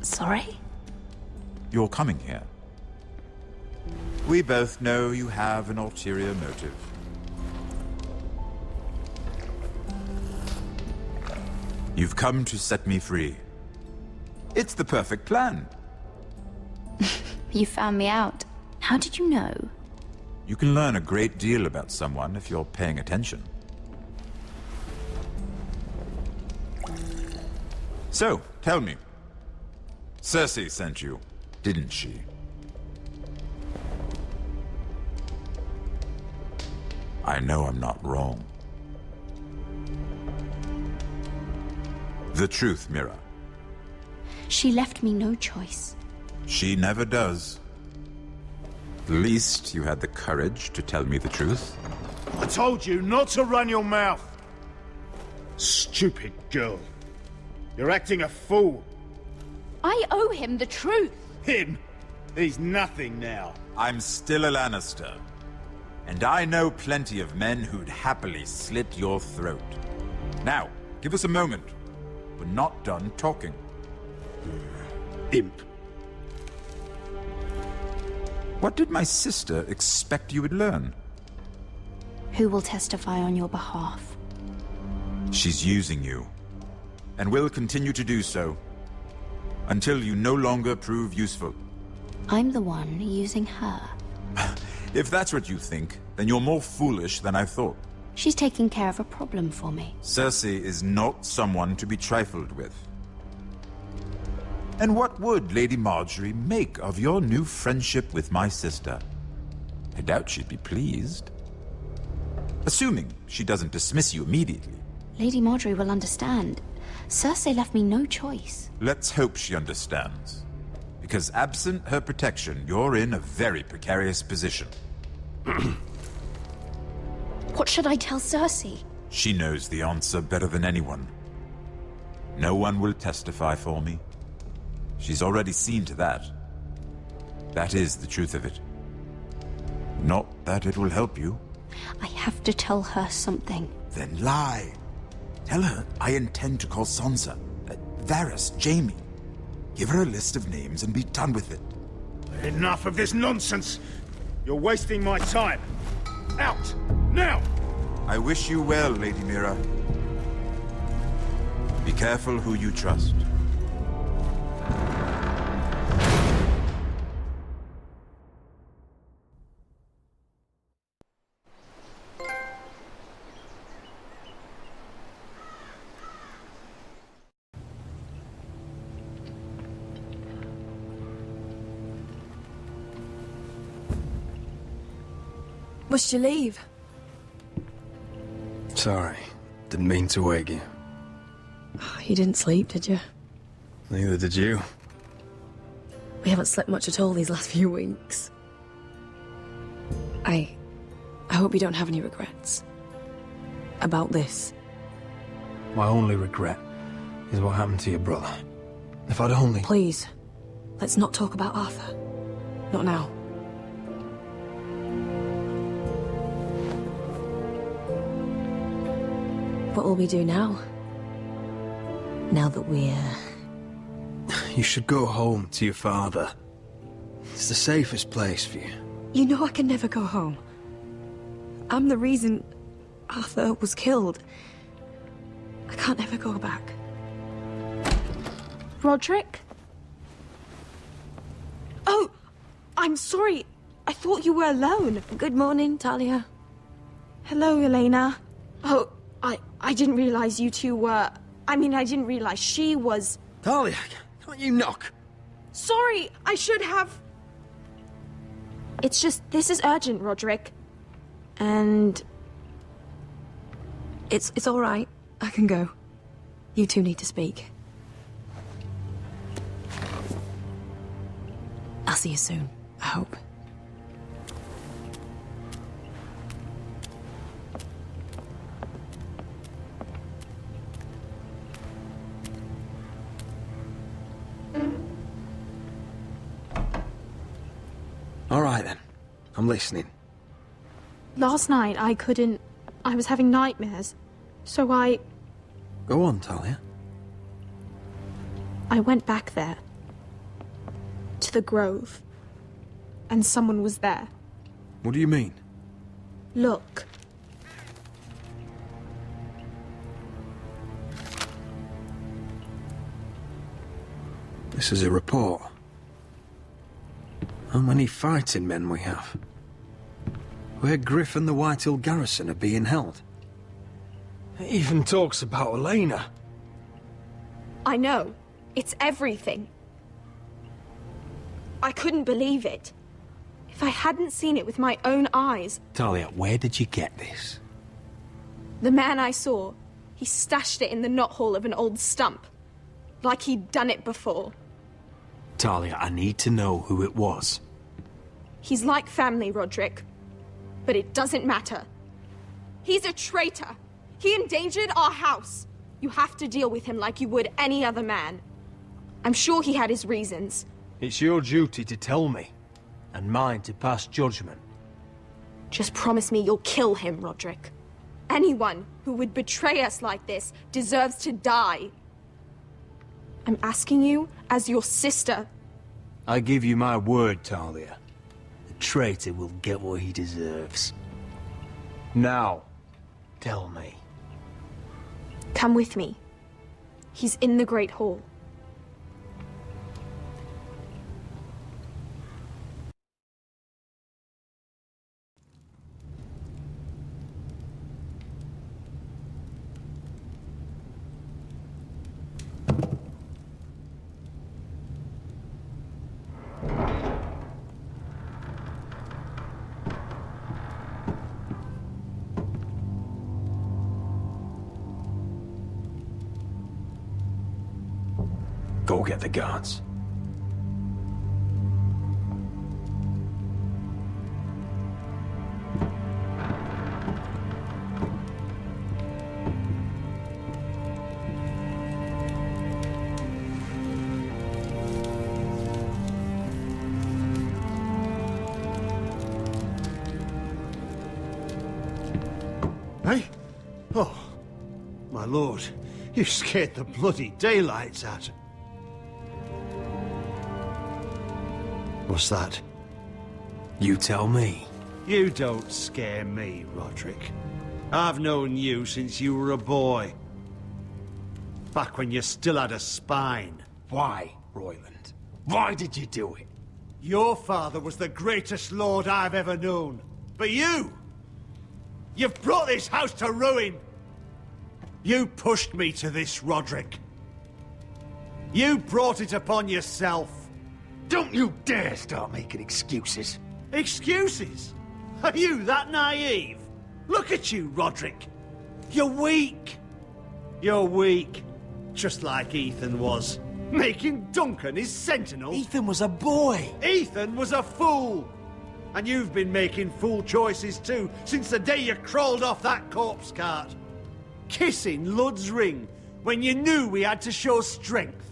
Sorry? You're coming here. We both know you have an ulterior motive. You've come to set me free. It's the perfect plan. You found me out. How did you know? You can learn a great deal about someone if you're paying attention. So, tell me. Cersei sent you, didn't she? I know I'm not wrong. The truth, Mira. She left me no choice. She never does. At least you had the courage to tell me the truth. I told you not to run your mouth. Stupid girl. You're acting a fool. I owe him the truth. Him? He's nothing now. I'm still a Lannister. And I know plenty of men who'd happily slit your throat. Now, give us a moment. We're not done talking. Imp. What did my sister expect you would learn? Who will testify on your behalf? She's using you. And will continue to do so. Until you no longer prove useful. I'm the one using her. If that's what you think, then you're more foolish than I thought. She's taking care of a problem for me. Cersei is not someone to be trifled with. And what would Lady Marjorie make of your new friendship with my sister? I doubt she'd be pleased. Assuming she doesn't dismiss you immediately. Lady Marjorie will understand. Cersei left me no choice. Let's hope she understands. Because absent her protection, you're in a very precarious position. What should I tell Cersei? She knows the answer better than anyone. No one will testify for me. She's already seen to that. That is the truth of it. Not that it will help you. I have to tell her something. Then lie. Tell her I intend to call Sansa, Varys, Jaime. Give her a list of names and be done with it. Enough of this nonsense! You're wasting my time. Out! Now! I wish you well, Lady Mira. Be careful who you trust. Must you leave? Sorry. Didn't mean to wake you. You didn't sleep, did you? Neither did you. We haven't slept much at all these last few weeks. I hope you don't have any regrets about this. My only regret is what happened to your brother. If I'd only... Please, let's not talk about Arthur. Not now. What will we do now? Now that we're... You should go home to your father. It's the safest place for you. You know I can never go home. I'm the reason Arthur was killed. I can't ever go back. Roderick? Oh, I'm sorry. I thought you were alone. Good morning, Talia. Hello, Elena. Oh, I didn't realize you two were... I mean, I didn't realize she was... Talia, can't you knock? Sorry, I should have... It's just, this is urgent, Roderick. And... It's all right. I can go. You two need to speak. I'll see you soon, I hope. All right, then. I'm listening. Last night, I couldn't... I was having nightmares. So I Go on, Talia. went back there. To the grove. And someone was there. What do you mean? Look. This is a report. How many fighting men we have? Where Griff and the Whitehill garrison are being held. It even talks about Elena. I know. It's everything. I couldn't believe it. If I hadn't seen it with my own eyes... Talia, where did you get this? The man I saw, he stashed it in the knothole of an old stump. Like he'd done it before. Talia, I need to know who it was. He's like family, Roderick. But it doesn't matter. He's a traitor. He endangered our house. You have to deal with him like you would any other man. I'm sure he had his reasons. It's your duty to tell me, and mine to pass judgment. Just promise me you'll kill him, Roderick. Anyone who would betray us like this deserves to die. I'm asking you as your sister. I give you my word, Talia. The traitor will get what he deserves. Now, tell me. Come with me. He's in the Great Hall. Go get the guards. My lord, you scared the bloody daylights out. What's that? You tell me. You don't scare me, Roderick. I've known you since you were a boy. Back when you still had a spine. Why, Royland? Why did you do it? Your father was the greatest lord I've ever known. But you've brought this house to ruin. You pushed me to this, Roderick. You brought it upon yourself. Don't you dare start making excuses. Excuses? Are you that naive? Look at you, Roderick. You're weak. You're weak. Just like Ethan was. Making Duncan his sentinel. Ethan was a boy. Ethan was a fool. And you've been making fool choices too, since the day you crawled off that corpse cart. Kissing Lud's ring when you knew we had to show strength.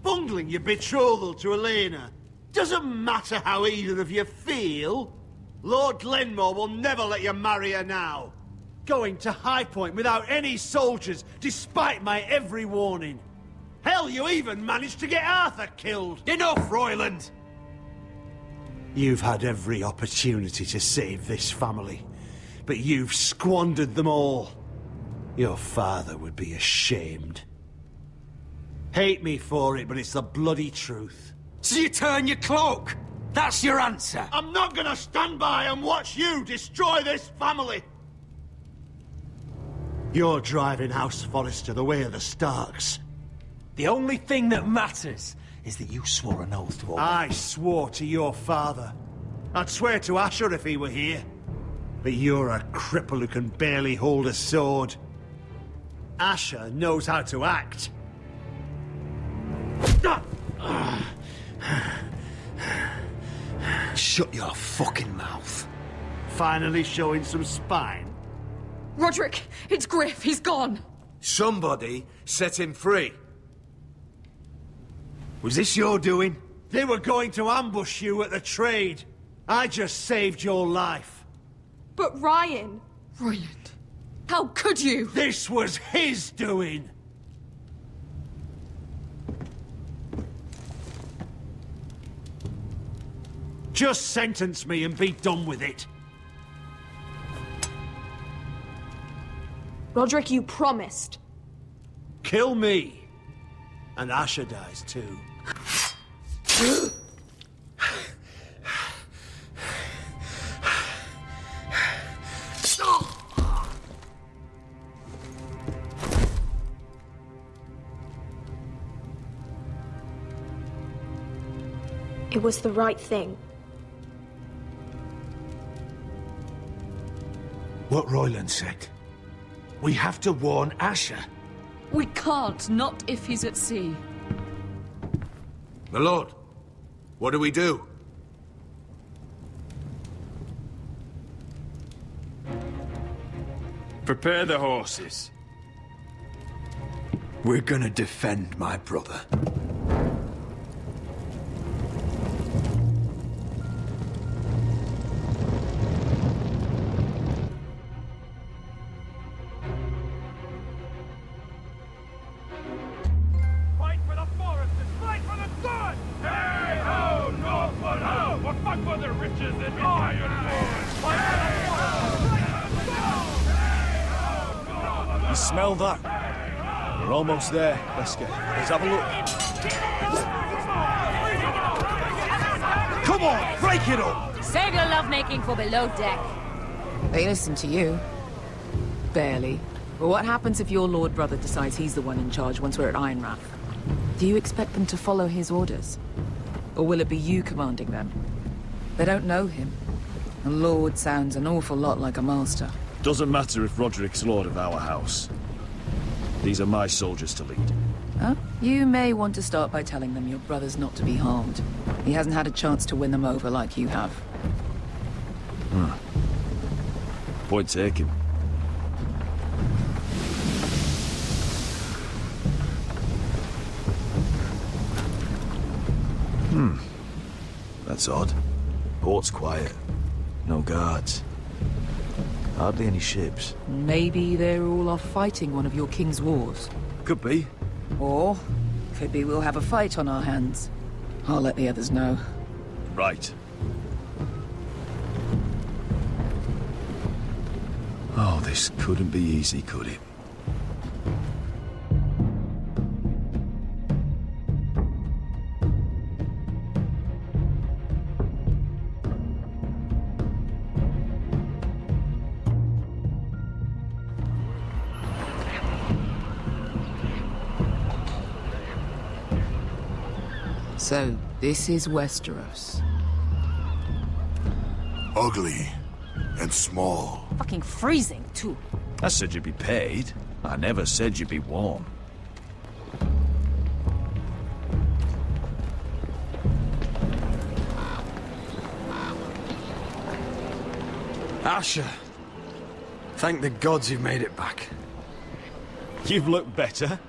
Bungling your betrothal to Elena. Doesn't matter how either of you feel. Lord Glenmore will never let you marry her now. Going to High Point without any soldiers, despite my every warning. Hell, you even managed to get Arthur killed. Enough, Royland! You've had every opportunity to save this family, but you've squandered them all. Your father would be ashamed. Hate me for it, but it's the bloody truth. So you turn your cloak? That's your answer? I'm not gonna stand by and watch you destroy this family! You're driving House Forrester the way of the Starks. The only thing that matters is that you swore an oath to obey. I swore to your father. I'd swear to Asher if he were here. But you're a cripple who can barely hold a sword. Asher knows how to act. Shut your fucking mouth. Finally showing some spine. Roderick, it's Griff. He's gone. Somebody set him free. Was this your doing? They were going to ambush you at the trade. I just saved your life. But Ryan... Royland, how could you? This was his doing. Just sentence me and be done with it. Roderick, you promised. Kill me. And Asher dies too. It was the right thing. What Royland said. We have to warn Asher. We can't, not if he's at sea. My lord, what do we do? Prepare the horses. We're gonna defend my brother. Fight for the foresters! Fight for the sun! Hey ho, Northwood ho! Or fight for the riches and iron lords! Fight for the You smell that? We're almost there, Wesker. Let's have a look. Come on, break it up! Save your lovemaking for below deck. They listen to you. Barely. But what happens if your lord brother decides he's the one in charge once we're at Ironrath? Do you expect them to follow his orders? Or will it be you commanding them? They don't know him. A lord sounds an awful lot like a master. Doesn't matter if Roderick's lord of our house. These are my soldiers to lead. Huh? You may want to start by telling them your brother's not to be harmed. He hasn't had a chance to win them over like you have. Point taken. That's odd. Port's quiet. No guards. Hardly any ships. Maybe they're all off fighting one of your king's wars. Could be. Or could be we'll have a fight on our hands. I'll let the others know. Right. Oh, this couldn't be easy, could it? So, this is Westeros. Ugly and small. Fucking freezing, too. I said you'd be paid. I never said you'd be warm. Asher. Thank the gods you've made it back. You've looked better.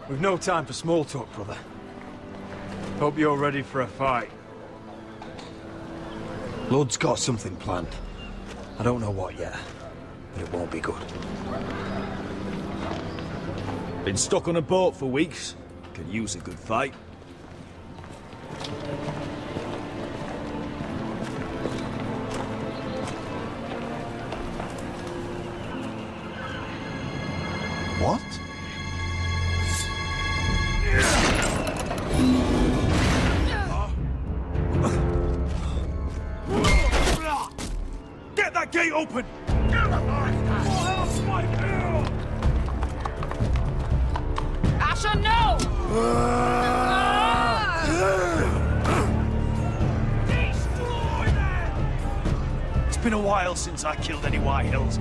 We've no time for small talk, brother. Hope you're ready for a fight. Lord's got something planned. I don't know what yet, but it won't be good. Been stuck on a boat for weeks. Can use a good fight. What? Get that gate open! Asher, no! It's been a while since I killed any White Hills.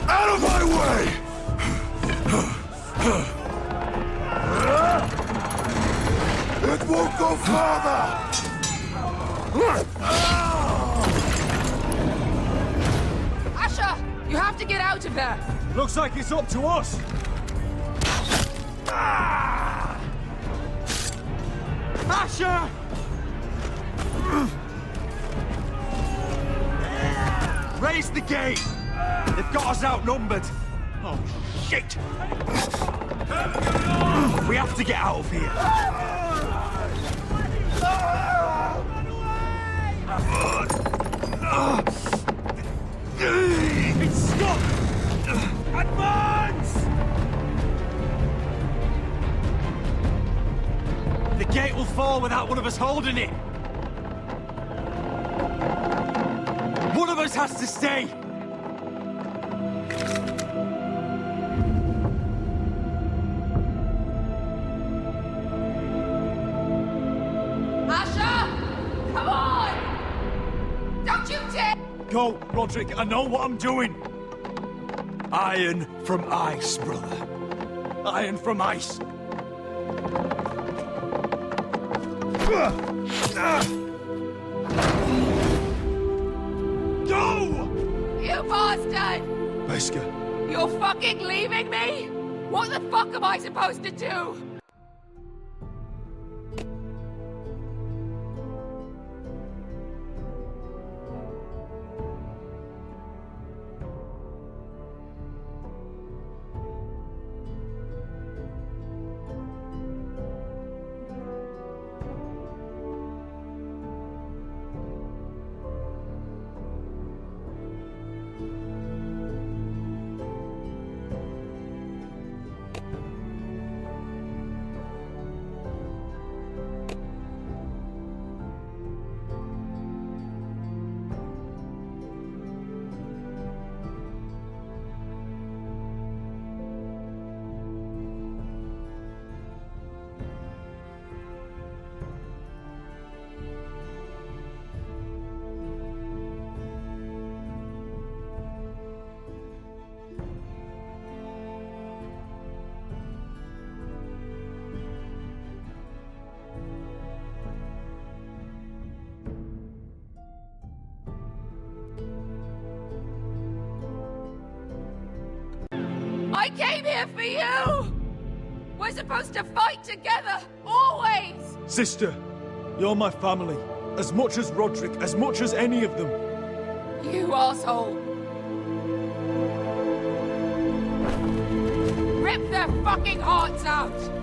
Out of my way! It won't go farther! Asher, you have to get out of there! Looks like it's up to us. Asher! Raise the gate! They've got us outnumbered. Oh, shit! We have to get out of here. It's stuck! Advance! The gate will fall without one of us holding it. One of us has to stay. Asher! Come on! Don't you dare! Go, Roderick, I know what I'm doing. Iron from ice, brother. Iron from ice. Go! You bastard! Wesker. You're fucking leaving me? What the fuck am I supposed to do? I came here for you! We're supposed to fight together, always! Sister, you're my family. As much as Roderick, as much as any of them. You asshole! Rip their fucking hearts out!